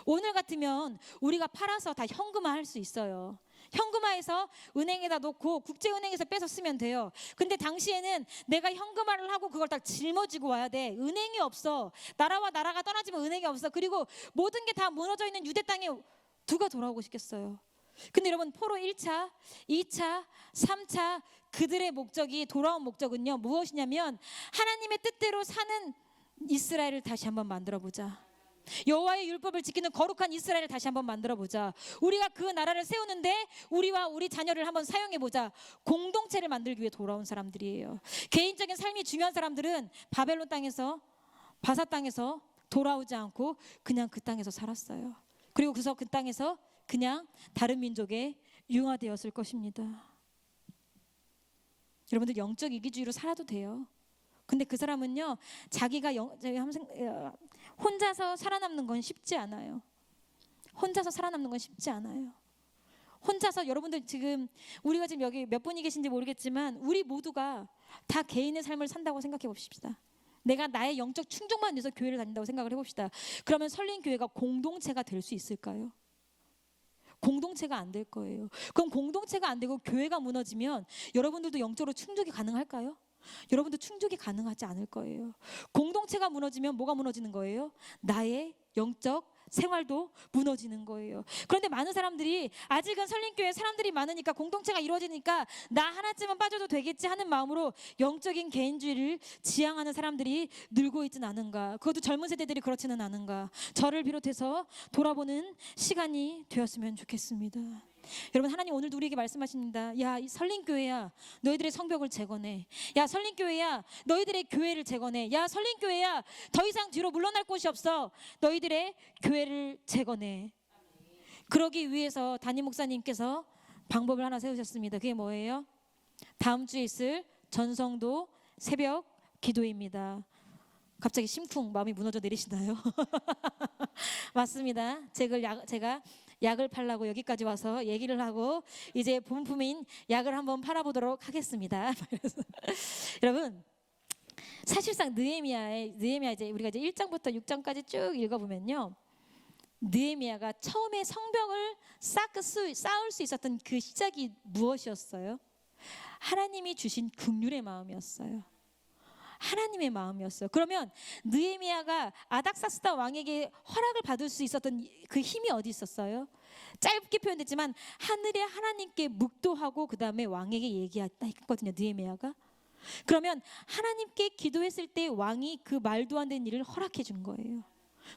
오늘 같으면 우리가 팔아서 다 현금화할 수 있어요. 현금화해서 은행에다 놓고 국제은행에서 빼서 쓰면 돼요. 근데 당시에는 내가 현금화를 하고 그걸 다 짊어지고 와야 돼. 은행이 없어. 나라와 나라가 떠나지만 은행이 없어. 그리고 모든 게 다 무너져 있는 유대 땅에 누가 돌아오고 싶겠어요? 근데 여러분, 포로 1차, 2차, 3차 그들의 목적이, 돌아온 목적은요, 무엇이냐면 하나님의 뜻대로 사는 이스라엘을 다시 한번 만들어 보자. 여호와의 율법을 지키는 거룩한 이스라엘을 다시 한번 만들어 보자. 우리가 그 나라를 세우는데 우리와 우리 자녀를 한번 사용해 보자. 공동체를 만들기 위해 돌아온 사람들이에요. 개인적인 삶이 중요한 사람들은 바벨론 땅에서, 바사 땅에서 돌아오지 않고 그냥 그 땅에서 살았어요. 그리고 그 땅에서 그냥 다른 민족에 융화되었을 것입니다. 여러분들, 영적 이기주의로 살아도 돼요. 근데 그 사람은요, 자기가 혼자서 살아남는 건 쉽지 않아요. 혼자서 살아남는 건 쉽지 않아요. 혼자서, 여러분들 지금 우리가 지금 여기 몇 분이 계신지 모르겠지만 우리 모두가 다 개인의 삶을 산다고 생각해 봅시다. 내가 나의 영적 충족만 위해서 교회를 다닌다고 생각을 해봅시다. 그러면 설린교회가 공동체가 될 수 있을까요? 공동체가 안 될 거예요. 그럼 공동체가 안 되고 교회가 무너지면 여러분들도 영적으로 충족이 가능할까요? 여러분도 충족이 가능하지 않을 거예요. 공동체가 무너지면 뭐가 무너지는 거예요? 나의 영적 생활도 무너지는 거예요. 그런데 많은 사람들이 아직은 설린교회 사람들이 많으니까 공동체가 이루어지니까 나 하나쯤은 빠져도 되겠지 하는 마음으로 영적인 개인주의를 지향하는 사람들이 늘고 있지는 않은가. 그것도 젊은 세대들이 그렇지는 않은가. 저를 비롯해서 돌아보는 시간이 되었으면 좋겠습니다. 여러분, 하나님 오늘도 우리에게 말씀하십니다. 야, 이 설린교회야, 너희들의 성벽을 재건해. 야, 설린교회야, 너희들의 교회를 재건해. 야, 설린교회야, 더 이상 뒤로 물러날 곳이 없어. 너희들의 교회를 재건해. 그러기 위해서 담임 목사님께서 방법을 하나 세우셨습니다. 그게 뭐예요? 다음 주에 있을 전성도 새벽 기도입니다. 갑자기 심쿵 마음이 무너져 내리시나요? 맞습니다. 제가 약을 팔라고 여기까지 와서 얘기를 하고 이제 본품인 약을 한번 팔아보도록 하겠습니다. 여러분, 사실상 느헤미야 이제 우리가 이제 1장부터 6장까지 쭉 읽어보면요, 느헤미야가 처음에 성벽을 쌓을 수 있었던 그 시작이 무엇이었어요? 하나님이 주신 긍휼의 마음이었어요. 하나님의 마음이었어요. 그러면 느헤미야가 아닥사스다 왕에게 허락을 받을 수 있었던 그 힘이 어디 있었어요? 짧게 표현됐지만 하늘의 하나님께 묵도하고 그 다음에 왕에게 얘기했다 했거든요, 느헤미야가. 그러면 하나님께 기도했을 때 왕이 그 말도 안 되는 일을 허락해 준 거예요.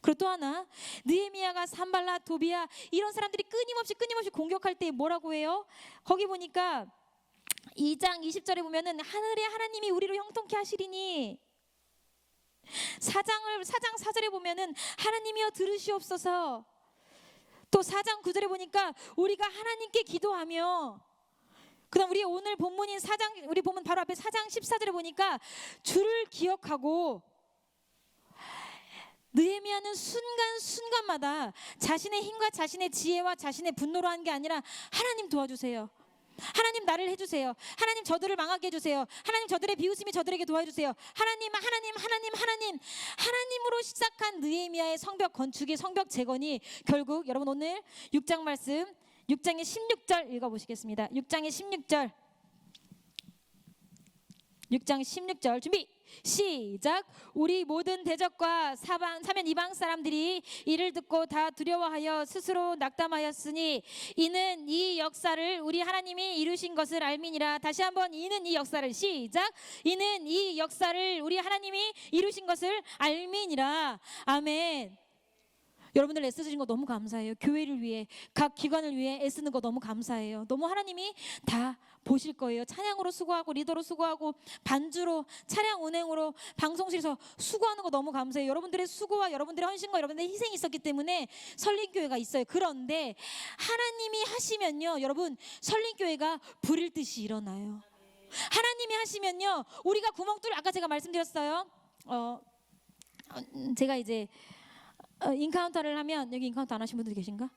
그리고 또 하나, 느헤미야가 산발랏, 도비야 이런 사람들이 끊임없이 공격할 때 뭐라고 해요? 거기 보니까 2장 20절에 보면은 하늘의 하나님이 우리로 형통케 하시리니, 4장 4절에 보면은 하나님이여 들으시옵소서. 또 4장 9절에 보니까 우리가 하나님께 기도하며, 그다음 우리 오늘 본문인 4장, 우리 본문 바로 앞에 4장 14절에 보니까 주를 기억하고, 느헤미야는 순간순간마다 자신의 힘과 자신의 지혜와 자신의 분노로 한 게 아니라 하나님 도와주세요, 하나님 나를 해주세요, 하나님 저들을 망하게 해주세요, 하나님 저들의 비웃음이 저들에게 도와주세요, 하나님으로 시작한 느헤미야의 성벽 건축의 성벽 재건이 결국 여러분 오늘 6장 말씀 6장의 16절 읽어보시겠습니다. 6장의 16절, 6장 16절 준비 시작. 우리 모든 대적과 사면 이방 사람들이 이를 듣고 다 두려워하여 스스로 낙담하였으니 이는 이 역사를 우리 하나님이 이루신 것을 알미니라. 다시 한번, 이는 이 역사를, 시작. 이는 이 역사를 우리 하나님이 이루신 것을 알미니라. 아멘. 여러분들 애쓰신 거 너무 감사해요. 교회를 위해, 각 기관을 위해 애쓰는 거 너무 감사해요. 너무 하나님이 다 보실 거예요. 찬양으로 수고하고, 리더로 수고하고, 반주로, 차량 운행으로, 방송실에서 수고하는 거 너무 감사해요. 여러분들의 수고와 여러분들의 헌신과 여러분들의 희생이 있었기 때문에 설린교회가 있어요. 그런데 하나님이 하시면요, 여러분, 설린교회가 불일 듯이 일어나요. 하나님이 하시면요, 우리가 구멍 뚫, 아까 제가 말씀드렸어요. 제가 이제 인카운터를 하면, 여기 인카운터 안 하신 분들 계신가?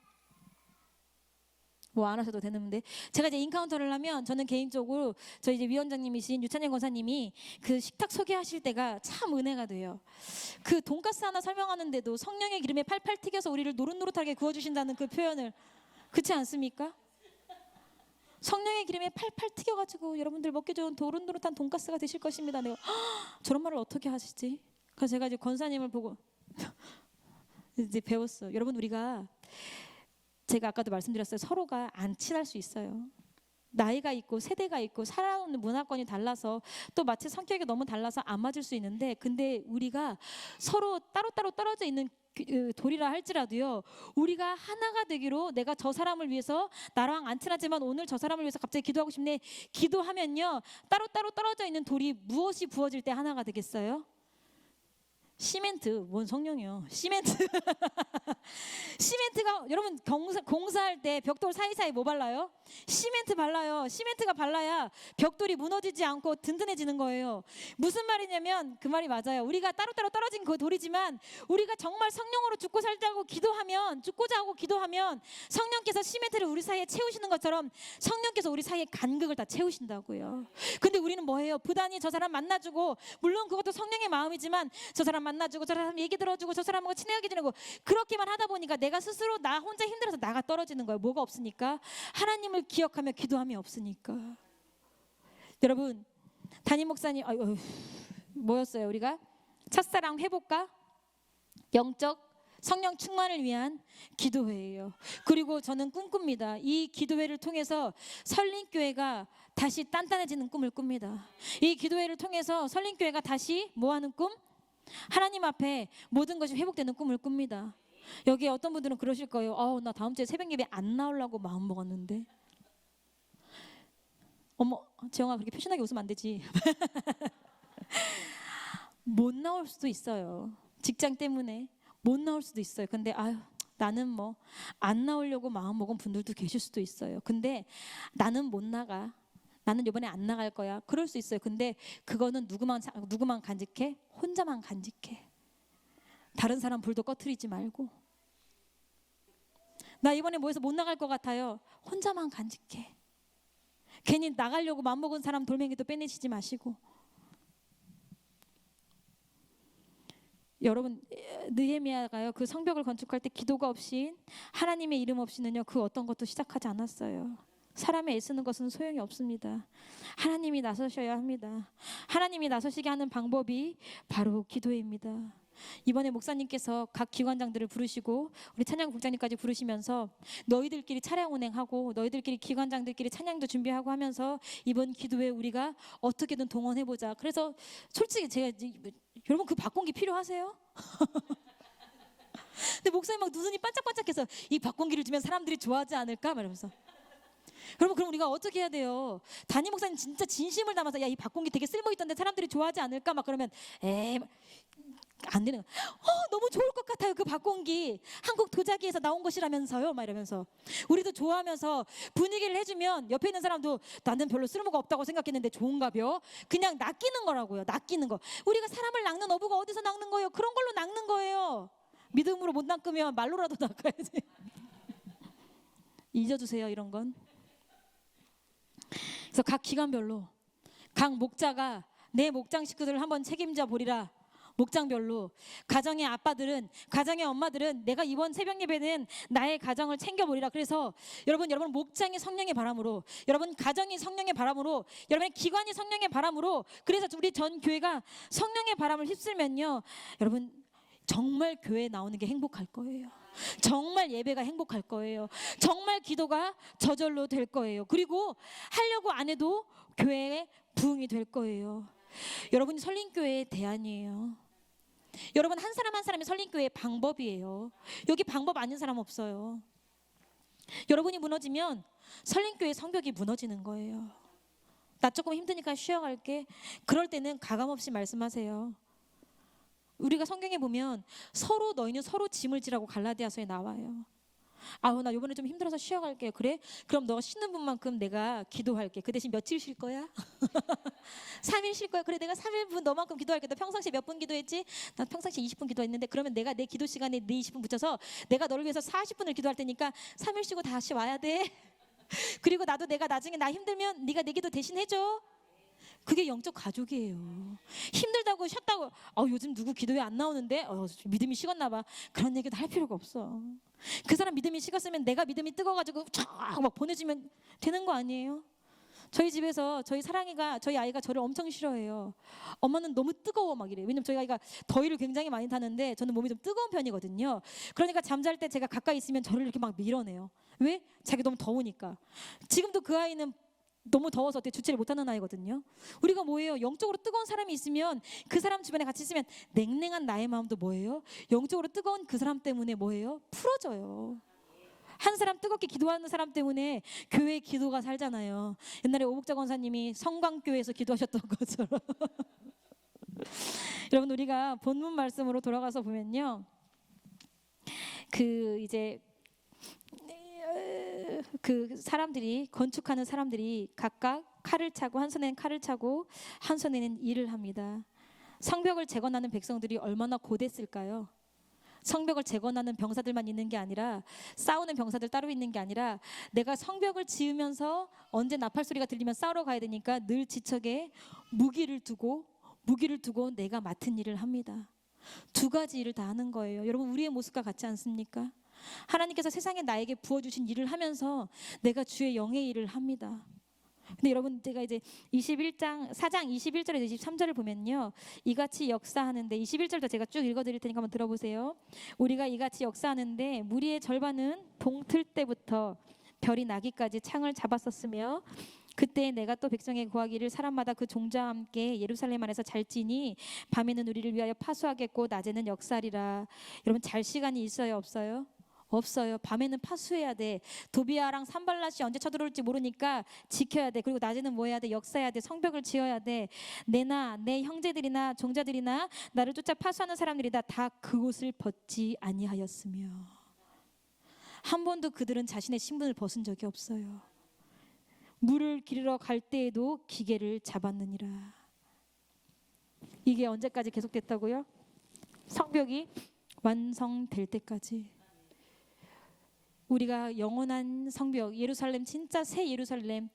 뭐 안 하셔도 되는데, 제가 이제 인카운터를 하면 저는 개인적으로 저희 이제 위원장님이신 유찬영 권사님이 그 식탁 소개하실 때가 참 은혜가 돼요. 그 돈가스 하나 설명하는데도 성령의 기름에 팔팔 튀겨서 우리를 노릇노릇하게 구워주신다는 그 표현을, 그렇지 않습니까? 성령의 기름에 팔팔 튀겨가지고 여러분들 먹기 좋은 노릇노릇한 돈가스가 되실 것입니다. 내가 저런 말을 어떻게 하시지? 그래서 제가 이제 권사님을 보고 이제 배웠어요. 여러분, 우리가, 제가 아까도 말씀드렸어요. 서로가 안 친할 수 있어요. 나이가 있고 세대가 있고 살아오는 문화권이 달라서, 또 마치 성격이 너무 달라서 안 맞을 수 있는데, 근데 우리가 서로 따로따로 떨어져 있는 돌이라 할지라도요, 우리가 하나가 되기로, 내가 저 사람을 위해서, 나랑 안 친하지만 오늘 저 사람을 위해서 갑자기 기도하고 싶네, 기도하면요, 따로따로 떨어져 있는 돌이 무엇이 부어질 때 하나가 되겠어요? 시멘트, 뭔 성령이요? 시멘트. 시멘트가 여러분 공사할 때 벽돌 사이사이 뭐 발라요? 시멘트 발라요. 시멘트가 발라야 벽돌이 무너지지 않고 든든해지는 거예요. 무슨 말이냐면 그 말이 맞아요. 우리가 따로따로 떨어진 그 돌이지만 우리가 정말 성령으로 죽고 살자고 기도하면, 죽고자 하고 기도하면 성령께서 시멘트를 우리 사이에 채우시는 것처럼 성령께서 우리 사이에 간극을 다 채우신다고요. 근데 우리는 뭐해요? 부단히 저 사람 만나주고, 물론 그것도 성령의 마음이지만 저 사람 만나주고 저 사람 얘기 들어주고 저 사람하고 친하게 지내고 그렇게만 하다 보니까 내가 스스로 나 혼자 힘들어서 나가 떨어지는 거예요. 뭐가 없으니까? 하나님을 기억하며 기도함이 없으니까. 여러분, 담임 목사님 뭐였어요? 우리가 첫사랑 회복과 영적 성령 충만을 위한 기도회예요. 그리고 저는 꿈꿉니다. 이 기도회를 통해서 설린교회가 다시 단단해지는 꿈을 꿉니다. 이 기도회를 통해서 설린교회가 다시 뭐하는 꿈? 하나님 앞에 모든 것이 회복되는 꿈을 꿉니다. 여기 어떤 분들은 그러실 거예요. 나 다음 주에 새벽 예배 안 나오려고 마음 먹었는데. 어머, 재영아 그렇게 표신하게 웃으면 안 되지. 못 나올 수도 있어요. 직장 때문에 못 나올 수도 있어요. 근데 나는 뭐 안 나오려고 마음 먹은 분들도 계실 수도 있어요. 근데 나는 못 나가. 나는 이번에 안 나갈 거야. 그럴 수 있어요. 근데 그거는 누구만 간직해? 혼자만 간직해. 다른 사람 불도 꺼트리지 말고. 나 이번에 모여서 못 나갈 것 같아요. 혼자만 간직해. 괜히 나가려고 마음먹은 사람 돌멩이도 빼내시지 마시고. 여러분, 느헤미야가요 그 성벽을 건축할 때 기도가 없이, 하나님의 이름 없이는요 그 어떤 것도 시작하지 않았어요. 사람이 애쓰는 것은 소용이 없습니다. 하나님이 나서셔야 합니다. 하나님이 나서시게 하는 방법이 바로 기도입니다. 이번에 목사님께서 각 기관장들을 부르시고 우리 찬양국장님까지 부르시면서 너희들끼리 차량 운행하고 너희들끼리 기관장들끼리 찬양도 준비하고 하면서 이번 기도에 우리가 어떻게든 동원해보자. 그래서 솔직히 제가 여러분 그 바꾼기 필요하세요? 근데 목사님 막 눈이 반짝반짝해서 이 바꾼기를 주면 사람들이 좋아하지 않을까? 말하면서 여러분 그럼 우리가 어떻게 해야 돼요? 담임 목사님 진짜 진심을 담아서 야 이 바꾼기 되게 쓸모있던데 사람들이 좋아하지 않을까? 막 그러면 안 되는 거야. 너무 좋을 것 같아요. 그 바꾼기 한국 도자기에서 나온 것이라면서요. 막 이러면서 우리도 좋아하면서 분위기를 해주면 옆에 있는 사람도 나는 별로 쓸모가 없다고 생각했는데 좋은가벼. 그냥 낚이는 거라고요. 낚이는 거. 우리가 사람을 낚는 어부가 어디서 낚는 거예요? 그런 걸로 낚는 거예요. 믿음으로 못 낚으면 말로라도 낚아야지. 잊어주세요 이런 건. 그래서 각 기관별로 각 목자가 내 목장 식구들을 한번 책임져 보리라. 목장별로 가정의 아빠들은, 가정의 엄마들은 내가 이번 새벽 예배는 나의 가정을 챙겨보리라. 그래서 여러분 목장이 성령의 바람으로, 여러분 가정이 성령의 바람으로, 여러분의 기관이 성령의 바람으로, 그래서 우리 전 교회가 성령의 바람을 휩쓸면요 여러분 정말 교회에 나오는 게 행복할 거예요. 정말 예배가 행복할 거예요. 정말 기도가 저절로 될 거예요. 그리고 하려고 안 해도 교회에 부흥이 될 거예요. 여러분이 설린교회의 대안이에요. 여러분 한 사람 한 사람이 설린교회의 방법이에요. 여기 방법 아닌 사람 없어요. 여러분이 무너지면 설린교회 성벽이 무너지는 거예요. 나 조금 힘드니까 쉬어갈게. 그럴 때는 가감없이 말씀하세요. 우리가 성경에 보면 서로 너희는 서로 짐을 지라고 갈라디아서에 나와요. 나 이번에 좀 힘들어서 쉬어갈게요. 그래? 그럼 너가 쉬는 분만큼 내가 기도할게. 그 대신 며칠 쉴 거야? 3일 쉴 거야? 그래 내가 3일분 너만큼 기도할게. 너 평상시에 몇 분 기도했지? 나 평상시에 20분 기도했는데 그러면 내가 내 기도 시간에 네 20분 붙여서 내가 너를 위해서 40분을 기도할 테니까 3일 쉬고 다시 와야 돼. 그리고 나도 내가 나중에 나 힘들면 네가 내 기도 대신 해줘. 그게 영적 가족이에요. 힘들다고 쉬었다고 요즘 누구 기도에 안 나오는데 믿음이 식었나 봐. 그런 얘기도 할 필요가 없어. 그 사람 믿음이 식었으면 내가 믿음이 뜨거워가지고 쫙 보내주면 되는 거 아니에요? 저희 집에서 저희 아이가 저를 엄청 싫어해요. 엄마는 너무 뜨거워 막 이래요. 왜냐면 저희 아이가 더위를 굉장히 많이 타는데 저는 몸이 좀 뜨거운 편이거든요. 그러니까 잠잘 때 제가 가까이 있으면 저를 이렇게 막 밀어내요. 왜? 자기 너무 더우니까. 지금도 그 아이는 너무 더워서 어떻게 주체를 못하는 아이거든요. 우리가 뭐예요? 영적으로 뜨거운 사람이 있으면 그 사람 주변에 같이 있으면 냉랭한 나의 마음도 뭐예요? 영적으로 뜨거운 그 사람 때문에 뭐예요? 풀어져요. 한 사람 뜨겁게 기도하는 사람 때문에 교회의 기도가 살잖아요. 옛날에 오복자 권사님이 성광교회에서 기도하셨던 것처럼 여러분 우리가 본문 말씀으로 돌아가서 보면요. 그 이제 그 사람들이 건축하는 사람들이 각각 칼을 차고 한 손에는 칼을 차고 한 손에는 일을 합니다. 성벽을 재건하는 백성들이 얼마나 고됐을까요? 성벽을 재건하는 병사들만 있는 게 아니라 싸우는 병사들 따로 있는 게 아니라 내가 성벽을 지으면서 언제 나팔 소리가 들리면 싸우러 가야 되니까 늘 지척에 무기를 두고 내가 맡은 일을 합니다. 두 가지 일을 다 하는 거예요. 여러분 우리의 모습과 같지 않습니까? 하나님께서 세상에 나에게 부어주신 일을 하면서 내가 주의 영의 일을 합니다. 근데 여러분 제가 이제 4장 21절에서 23절을 보면요. 이같이 역사하는데 21절도 제가 쭉 읽어드릴 테니까 한번 들어보세요. 우리가 이같이 역사하는데 무리의 절반은 동틀 때부터 별이 나기까지 창을 잡았었으며 그때 내가 또 백성에 구하기를 사람마다 그 종자와 함께 예루살렘 안에서 잘지니 밤에는 우리를 위하여 파수하겠고 낮에는 역사하리라. 여러분 잘 시간이 있어요 없어요? 없어요. 밤에는 파수해야 돼. 도비아랑 산발랏이 언제 쳐들어올지 모르니까 지켜야 돼. 그리고 낮에는 뭐 해야 돼? 역사해야 돼. 성벽을 지어야 돼. 내나 내 형제들이나 종자들이나 나를 쫓아 파수하는 사람들이다 다 그곳을 벗지 아니하였으며 한 번도 그들은 자신의 신분을 벗은 적이 없어요. 물을 기르러 갈 때에도 기계를 잡았느니라. 이게 언제까지 계속됐다고요? 성벽이 완성될 때까지. 우리가 영원한 성벽, 예루살렘 진짜 새 예루살렘,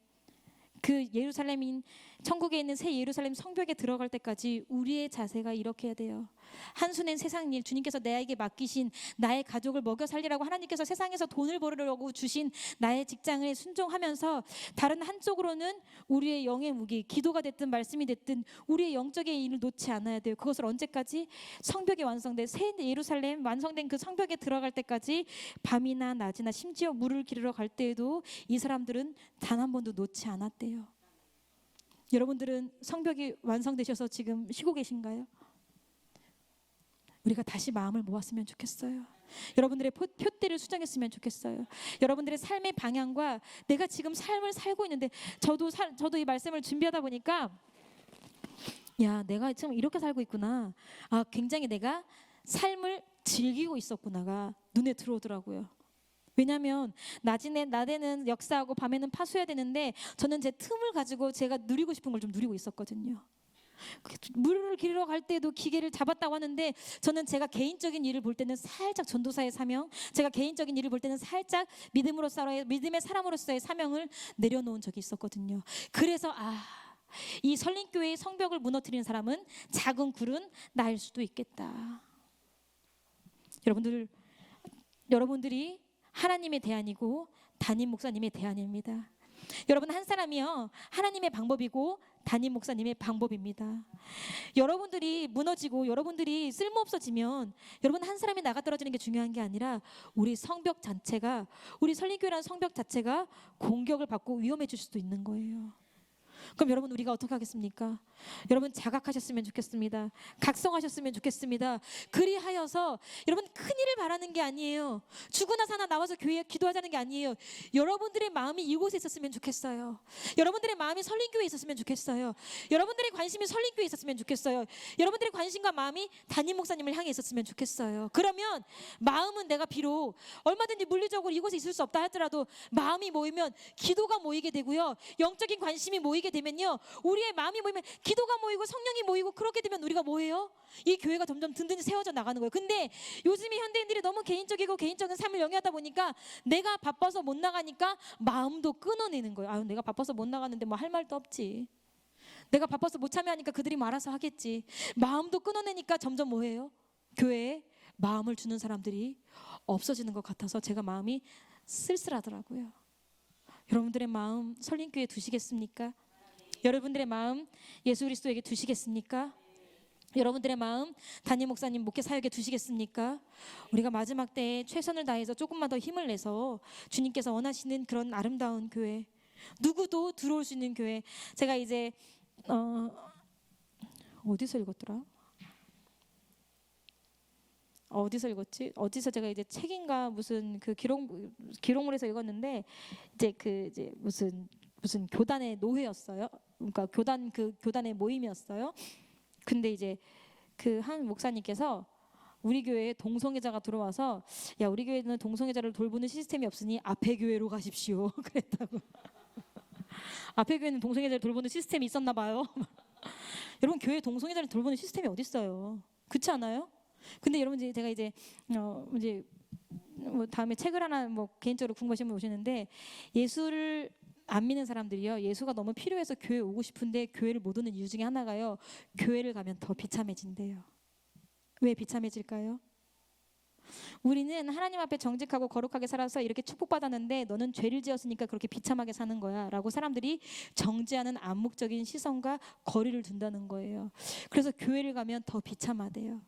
그 예루살렘인 천국에 있는 새 예루살렘 성벽에 들어갈 때까지 우리의 자세가 이렇게 해야 돼요. 한 손엔 세상 일, 주님께서 나에게 맡기신 나의 가족을 먹여 살리라고 하나님께서 세상에서 돈을 벌으려고 주신 나의 직장을 순종하면서 다른 한쪽으로는 우리의 영의 무기, 기도가 됐든 말씀이 됐든 우리의 영적인 일을 놓지 않아야 돼요. 그것을 언제까지? 성벽이 완성된 새 예루살렘 완성된 그 성벽에 들어갈 때까지 밤이나 낮이나 심지어 물을 기르러 갈 때에도 이 사람들은 단 한 번도 놓지 않았대요. 여러분들은 성벽이 완성되셔서 지금 쉬고 계신가요? 우리가 다시 마음을 모았으면 좋겠어요. 여러분들의 표대를 수정했으면 좋겠어요. 여러분들의 삶의 방향과 내가 지금 삶을 살고 있는데 저도 이 말씀을 준비하다 보니까 야 내가 지금 이렇게 살고 있구나. 아 굉장히 내가 삶을 즐기고 있었구나가 눈에 들어오더라고요. 왜냐하면 낮에는 역사하고 밤에는 파수해야 되는데 저는 제 틈을 가지고 제가 누리고 싶은 걸 좀 누리고 있었거든요. 물을 기르러 갈 때도 기계를 잡았다고 하는데 저는 제가 개인적인 일을 볼 때는 살짝 전도사의 사명, 제가 개인적인 일을 볼 때는 살짝 믿음의 사람으로서의 사명을 내려놓은 적이 있었거든요. 그래서 이 설린교회의 성벽을 무너뜨리는 사람은 작은 굴은 나일 수도 있겠다. 여러분들이 하나님의 대안이고 담임 목사님의 대안입니다. 여러분 한 사람이요 하나님의 방법이고 담임 목사님의 방법입니다. 여러분들이 무너지고 여러분들이 쓸모없어지면 여러분 한 사람이 나가 떨어지는 게 중요한 게 아니라 우리 성벽 자체가 우리 설린교회라는 성벽 자체가 공격을 받고 위험해질 수도 있는 거예요. 그럼 여러분 우리가 어떻게 하겠습니까? 여러분 자각하셨으면 좋겠습니다. 각성하셨으면 좋겠습니다. 그리하여서 여러분 큰일을 바라는 게 아니에요. 죽으나 사나 나와서 교회에 기도하자는 게 아니에요. 여러분들의 마음이 이곳에 있었으면 좋겠어요. 여러분들의 마음이 설린교회에 있었으면 좋겠어요. 여러분들의 관심이 설린교회에 있었으면 좋겠어요. 여러분들의 관심과 마음이 담임 목사님을 향해 있었으면 좋겠어요. 그러면 마음은 내가 비록 얼마든지 물리적으로 이곳에 있을 수 없다 하더라도 마음이 모이면 기도가 모이게 되고요. 영적인 관심이 모이게 되면요. 우리의 마음이 모이면 기도가 모이고 성령이 모이고 그렇게 되면 우리가 뭐예요? 이 교회가 점점 든든히 세워져 나가는 거예요. 근데 요즘에 현대인들이 너무 개인적이고 개인적인 삶을 영위하다 보니까 내가 바빠서 못 나가니까 마음도 끊어내는 거예요. 내가 바빠서 못 나가는데 뭐 할 말도 없지. 내가 바빠서 못 참여하니까 그들이 뭐 알아서 하겠지. 마음도 끊어내니까 점점 뭐예요? 교회에 마음을 주는 사람들이 없어지는 것 같아서 제가 마음이 쓸쓸하더라고요. 여러분들의 마음 설린교회에 두시겠습니까? 여러분들의 마음 예수 그리스도에게 두시겠습니까? 여러분들의 마음 담임 목사님 목회 사역에 두시겠습니까? 우리가 마지막 때에 최선을 다해서 조금만 더 힘을 내서 주님께서 원하시는 그런 아름다운 교회, 누구도 들어올 수 있는 교회. 제가 이제 어디서 읽었더라? 어디서 읽었지? 어디서 제가 이제 책인가 무슨 그 기록물에서 읽었는데 이제 무슨 교단의 노회였어요. 그러니까 교단의 모임이었어요. 근데 이제 그 한 목사님께서 우리 교회에 동성애자가 들어와서 야 우리 교회는 동성애자를 돌보는 시스템이 없으니 앞에 교회로 가십시오. 그랬다고. 앞에 교회는 동성애자를 돌보는 시스템이 있었나 봐요. 여러분 교회 동성애자를 돌보는 시스템이 어디 있어요? 그렇지 않아요? 근데 여러분 제가 이제 뭐 다음에 책을 하나 뭐 개인적으로 궁금하신 분 오시는데 예수를 안 믿는 사람들이요 예수가 너무 필요해서 교회 오고 싶은데 교회를 못 오는 이유 중에 하나가요 교회를 가면 더 비참해진대요. 왜 비참해질까요? 우리는 하나님 앞에 정직하고 거룩하게 살아서 이렇게 축복받았는데 너는 죄를 지었으니까 그렇게 비참하게 사는 거야 라고 사람들이 정죄하는 암묵적인 시선과 거리를 둔다는 거예요. 그래서 교회를 가면 더 비참하대요.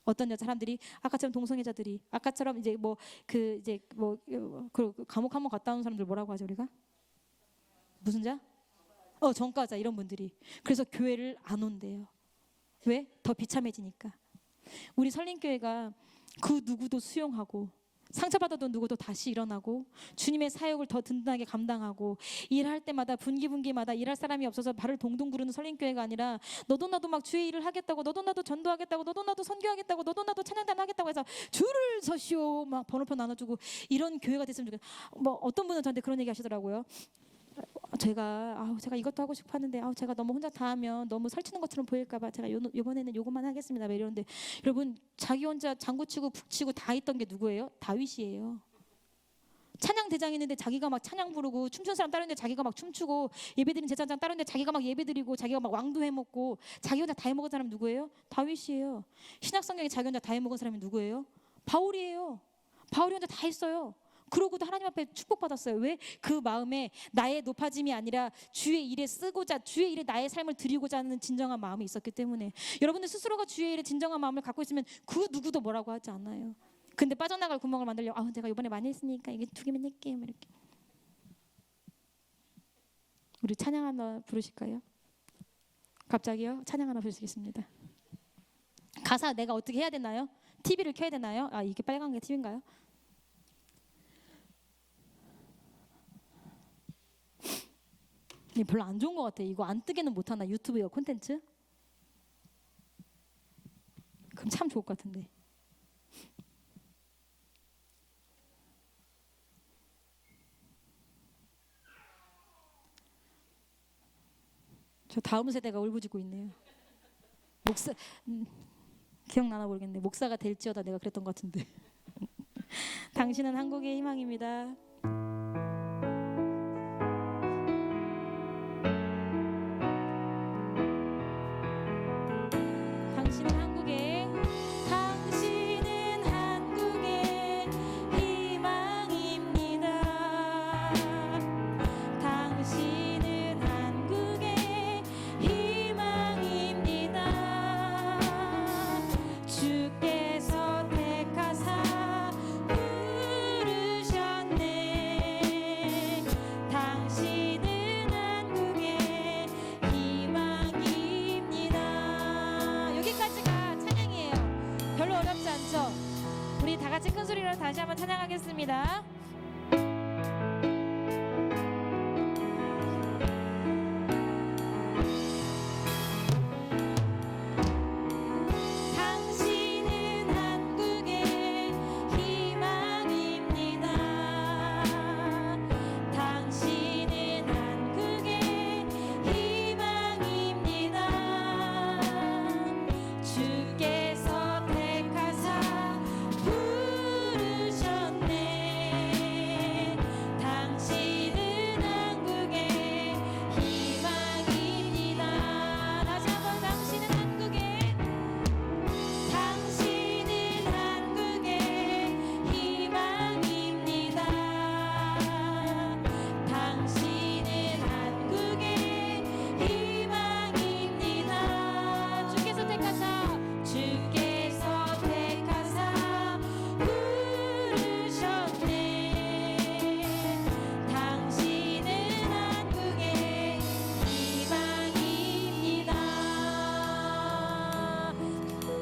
어떤 사람들이 아까처럼 동성애자들이 아까처럼 이제 그 감옥 한번 갔다 온 사람들 뭐라고 하죠 우리가? 무슨 자? 전과자 이런 분들이. 그래서 교회를 안 온대요. 왜? 더 비참해지니까. 우리 설림교회가 그 누구도 수용하고 상처받았던 누구도 다시 일어나고 주님의 사역을 더 든든하게 감당하고 일할 때마다 분기마다 일할 사람이 없어서 발을 동동 구르는 설림교회가 아니라 너도 나도 막 주의 일을 하겠다고 너도 나도 전도하겠다고 너도 나도 선교하겠다고 너도 나도 찬양단 하겠다고 해서 줄을 서시오 막 번호표 나눠주고 이런 교회가 됐으면 좋겠어요. 뭐 어떤 분은 저한테 그런 얘기 하시더라고요. 제가 이것도 하고 싶었는데 제가 너무 혼자 다 하면 너무 설치는 것처럼 보일까봐 제가 이번에는 요것만 하겠습니다. 이러는데 여러분 자기 혼자 장구치고 북치고 다 했던 게 누구예요? 다윗이에요. 찬양 대장했는데 자기가 막 찬양 부르고 춤추는 사람 다른데 자기가 막 춤추고 예배드린 제사장 다른데 자기가 막 예배드리고 자기가 막 왕도 해먹고 자기 혼자 다 해먹은 사람이 누구예요? 다윗이에요. 신약성경에 자기 혼자 다 해먹은 사람이 누구예요? 바울이에요. 바울이 혼자 다 했어요. 그러고도 하나님 앞에 축복받았어요. 왜? 그 마음에 나의 높아짐이 아니라 주의 일에 쓰고자 주의 일에 나의 삶을 드리고자 하는 진정한 마음이 있었기 때문에 여러분들 스스로가 주의 일에 진정한 마음을 갖고 있으면 그 누구도 뭐라고 하지 않아요. 근데 빠져나갈 구멍을 만들려고 내가 이번에 많이 했으니까 이게 2개만 낼게요 이렇게. 우리 찬양 하나 부르실까요? 갑자기요? 찬양 하나 부르시겠습니다. 가사 내가 어떻게 해야 되나요? TV를 켜야 되나요? 이게 빨간 게 TV인가요? 별로 안 좋은 것 같아. 이거 안 뜨게는 못하나 유튜브 이거 콘텐츠? 그럼 참 좋을 것 같은데. 저 다음 세대가 울부짖고 있네요. 목사 기억나나 모르겠네. 목사가 될지어다 내가 그랬던 것 같은데. 당신은 한국의 희망입니다. 우리 다 같이 큰 소리로 다시 한번 찬양하겠습니다.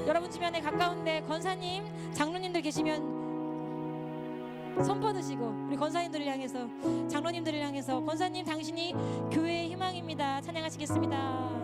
여러분 주변에 가까운데 권사님, 장로님들 계시면 손 뻗으시고 우리 권사님들을 향해서 장로님들을 향해서 권사님 당신이 교회의 희망입니다. 찬양하시겠습니다.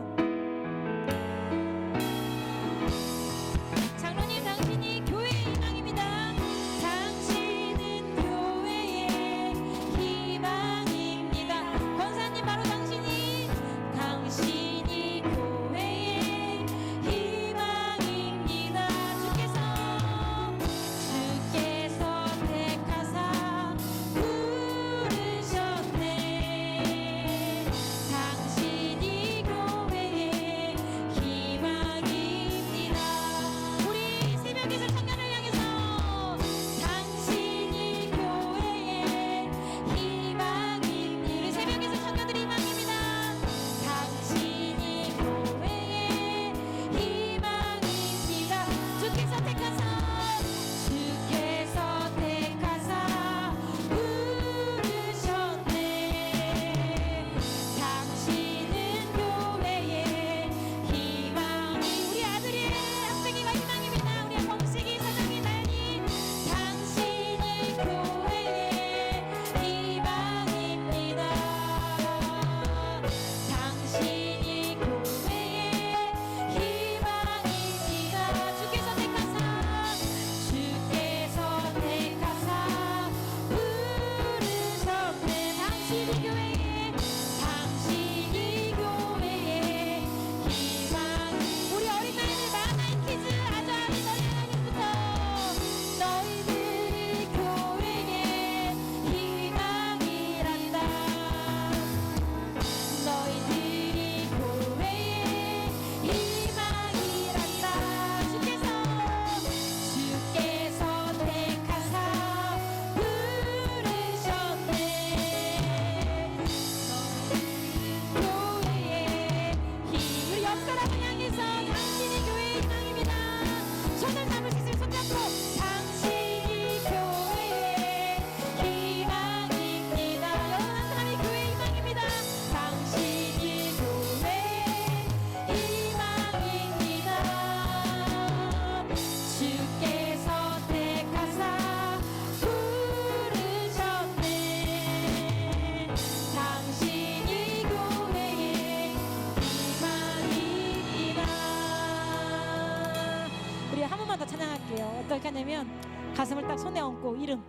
어떻게 하냐면 가슴을 딱 손에 얹고 이름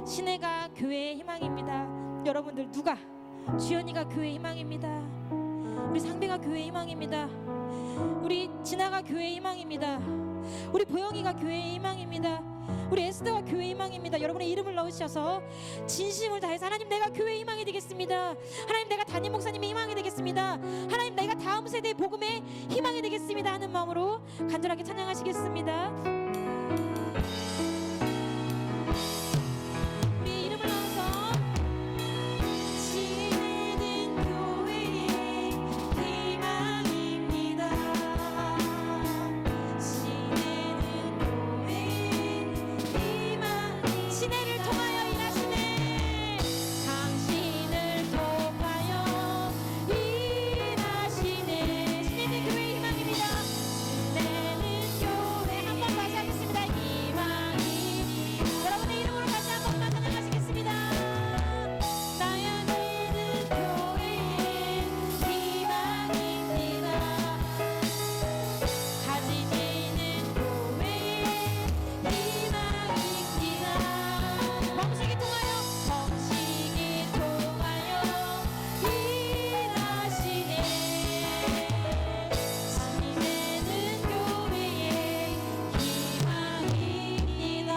신혜가 교회의 희망입니다. 여러분들 누가? 주연이가 교회의 희망입니다. 우리 상배가 교회의 희망입니다. 우리 진아가 교회의 희망입니다. 우리 보영이가 교회의 희망입니다. 우리 에스더가 교회의 희망입니다. 여러분의 이름을 넣으셔서 진심을 다해서 하나님 내가 교회의 희망이 되겠습니다. 하나님 내가 담임 목사님의 희망이 되겠습니다. 하나님 내가 다음 세대의 복음의 희망이 되겠습니다 하는 마음으로 간절하게 찬양하시겠습니다. 우리 이름을 넣어서 지혜는 교회의 희망입니다. 지혜는 교회의 희망 신혜를 통하여 일하시네. 당신을 통하여 일하시네. 신혜는 교회의 희망입니다. 신혜는 교회 한 번 다시 하겠습니다. 희망이 여러분의 이름으로 다시 한 번만 찬양하시겠습니다. 나연이는 교회의 희망입니다. 가지지는 교회의 희망입니다. 멍식이 통하여 일하시네. 지혜는 교회의 희망입니다.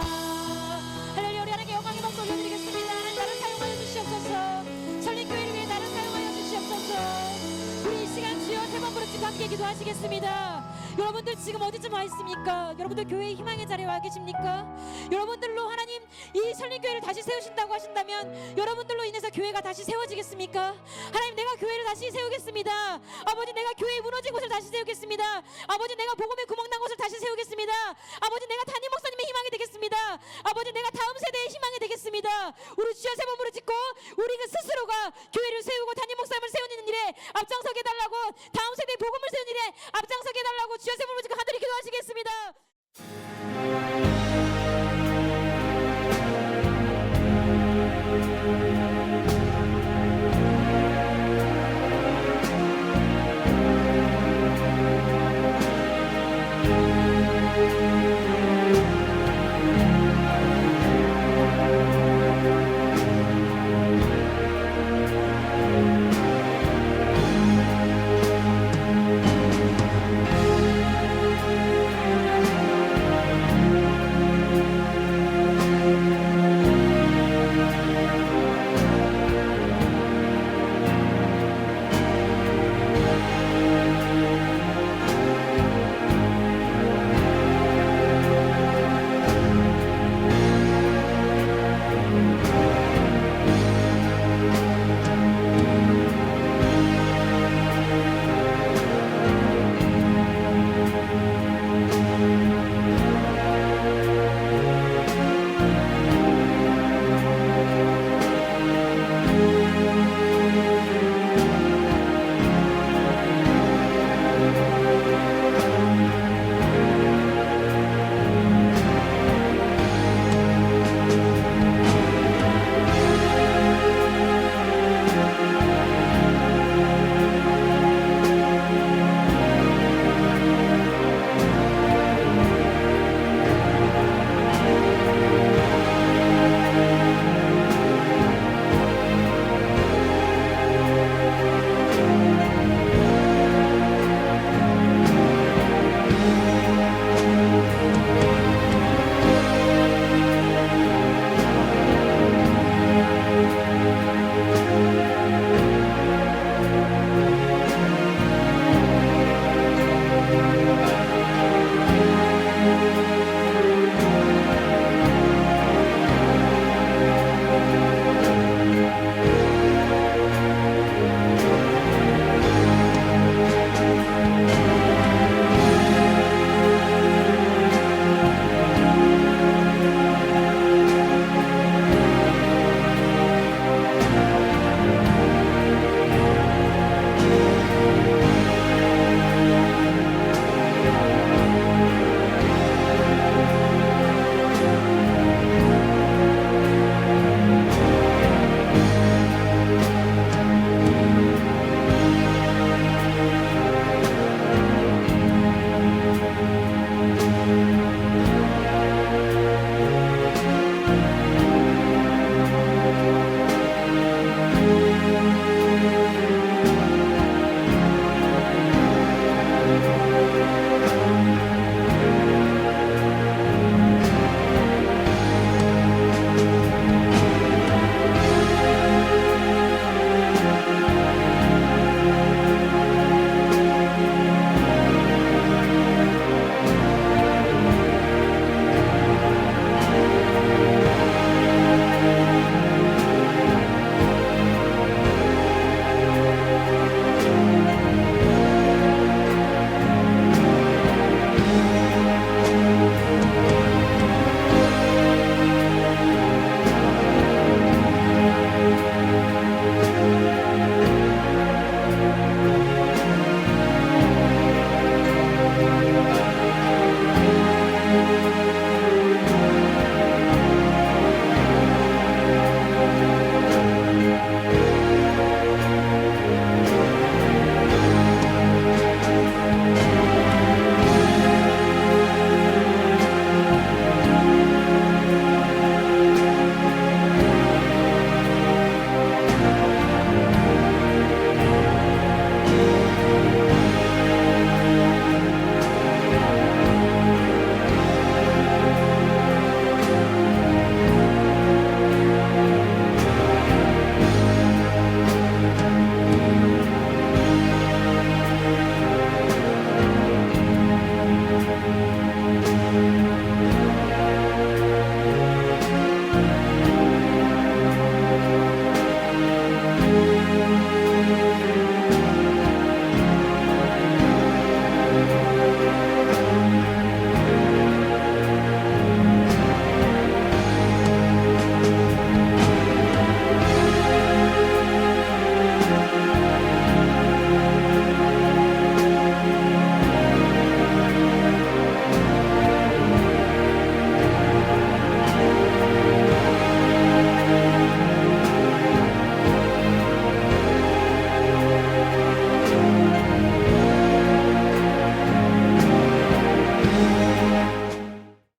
할렐루야. 우리 하나님께 영광의 박수 올려드리겠습니다. 하나님 나를 사용하여 주시옵소서. 설립교회를 위해 나를 사용하여 주시옵소서. 우리 이 시간 주여 세 번 부르짖고 함께 기도하시겠습니다. 여러분들 지금 어디쯤 와 있습니까? 여러분들 교회의 희망의 자리에 와 계십니까? 여러분들로 하나님 이 설립교회를 다시 세우신다고 하신다면 여러분들로 인해서 교회가 다시 세워지겠습니까? 하나님 내가 교회를 다시 세우겠습니다. 아버지 내가 교회 무너진 곳을 다시 세우겠습니다. 아버지 내가 복음의 구멍난 곳을 다시 세우겠습니다. 아버지 내가 담임 목사님의 희망이 되겠습니다. 아버지 내가 다음 세대의 희망이 되겠습니다. 우리 주여 세 번 부르짖고 우리 그 스스로가 교회를 세우고 담임 목사님을 세우는 일에 앞장서게 해달라고 다음 세대의 복음을 세우는 일에 앞장서게 해달라고 주여 세 번 부르짖고 간절히 기도하시겠습니다.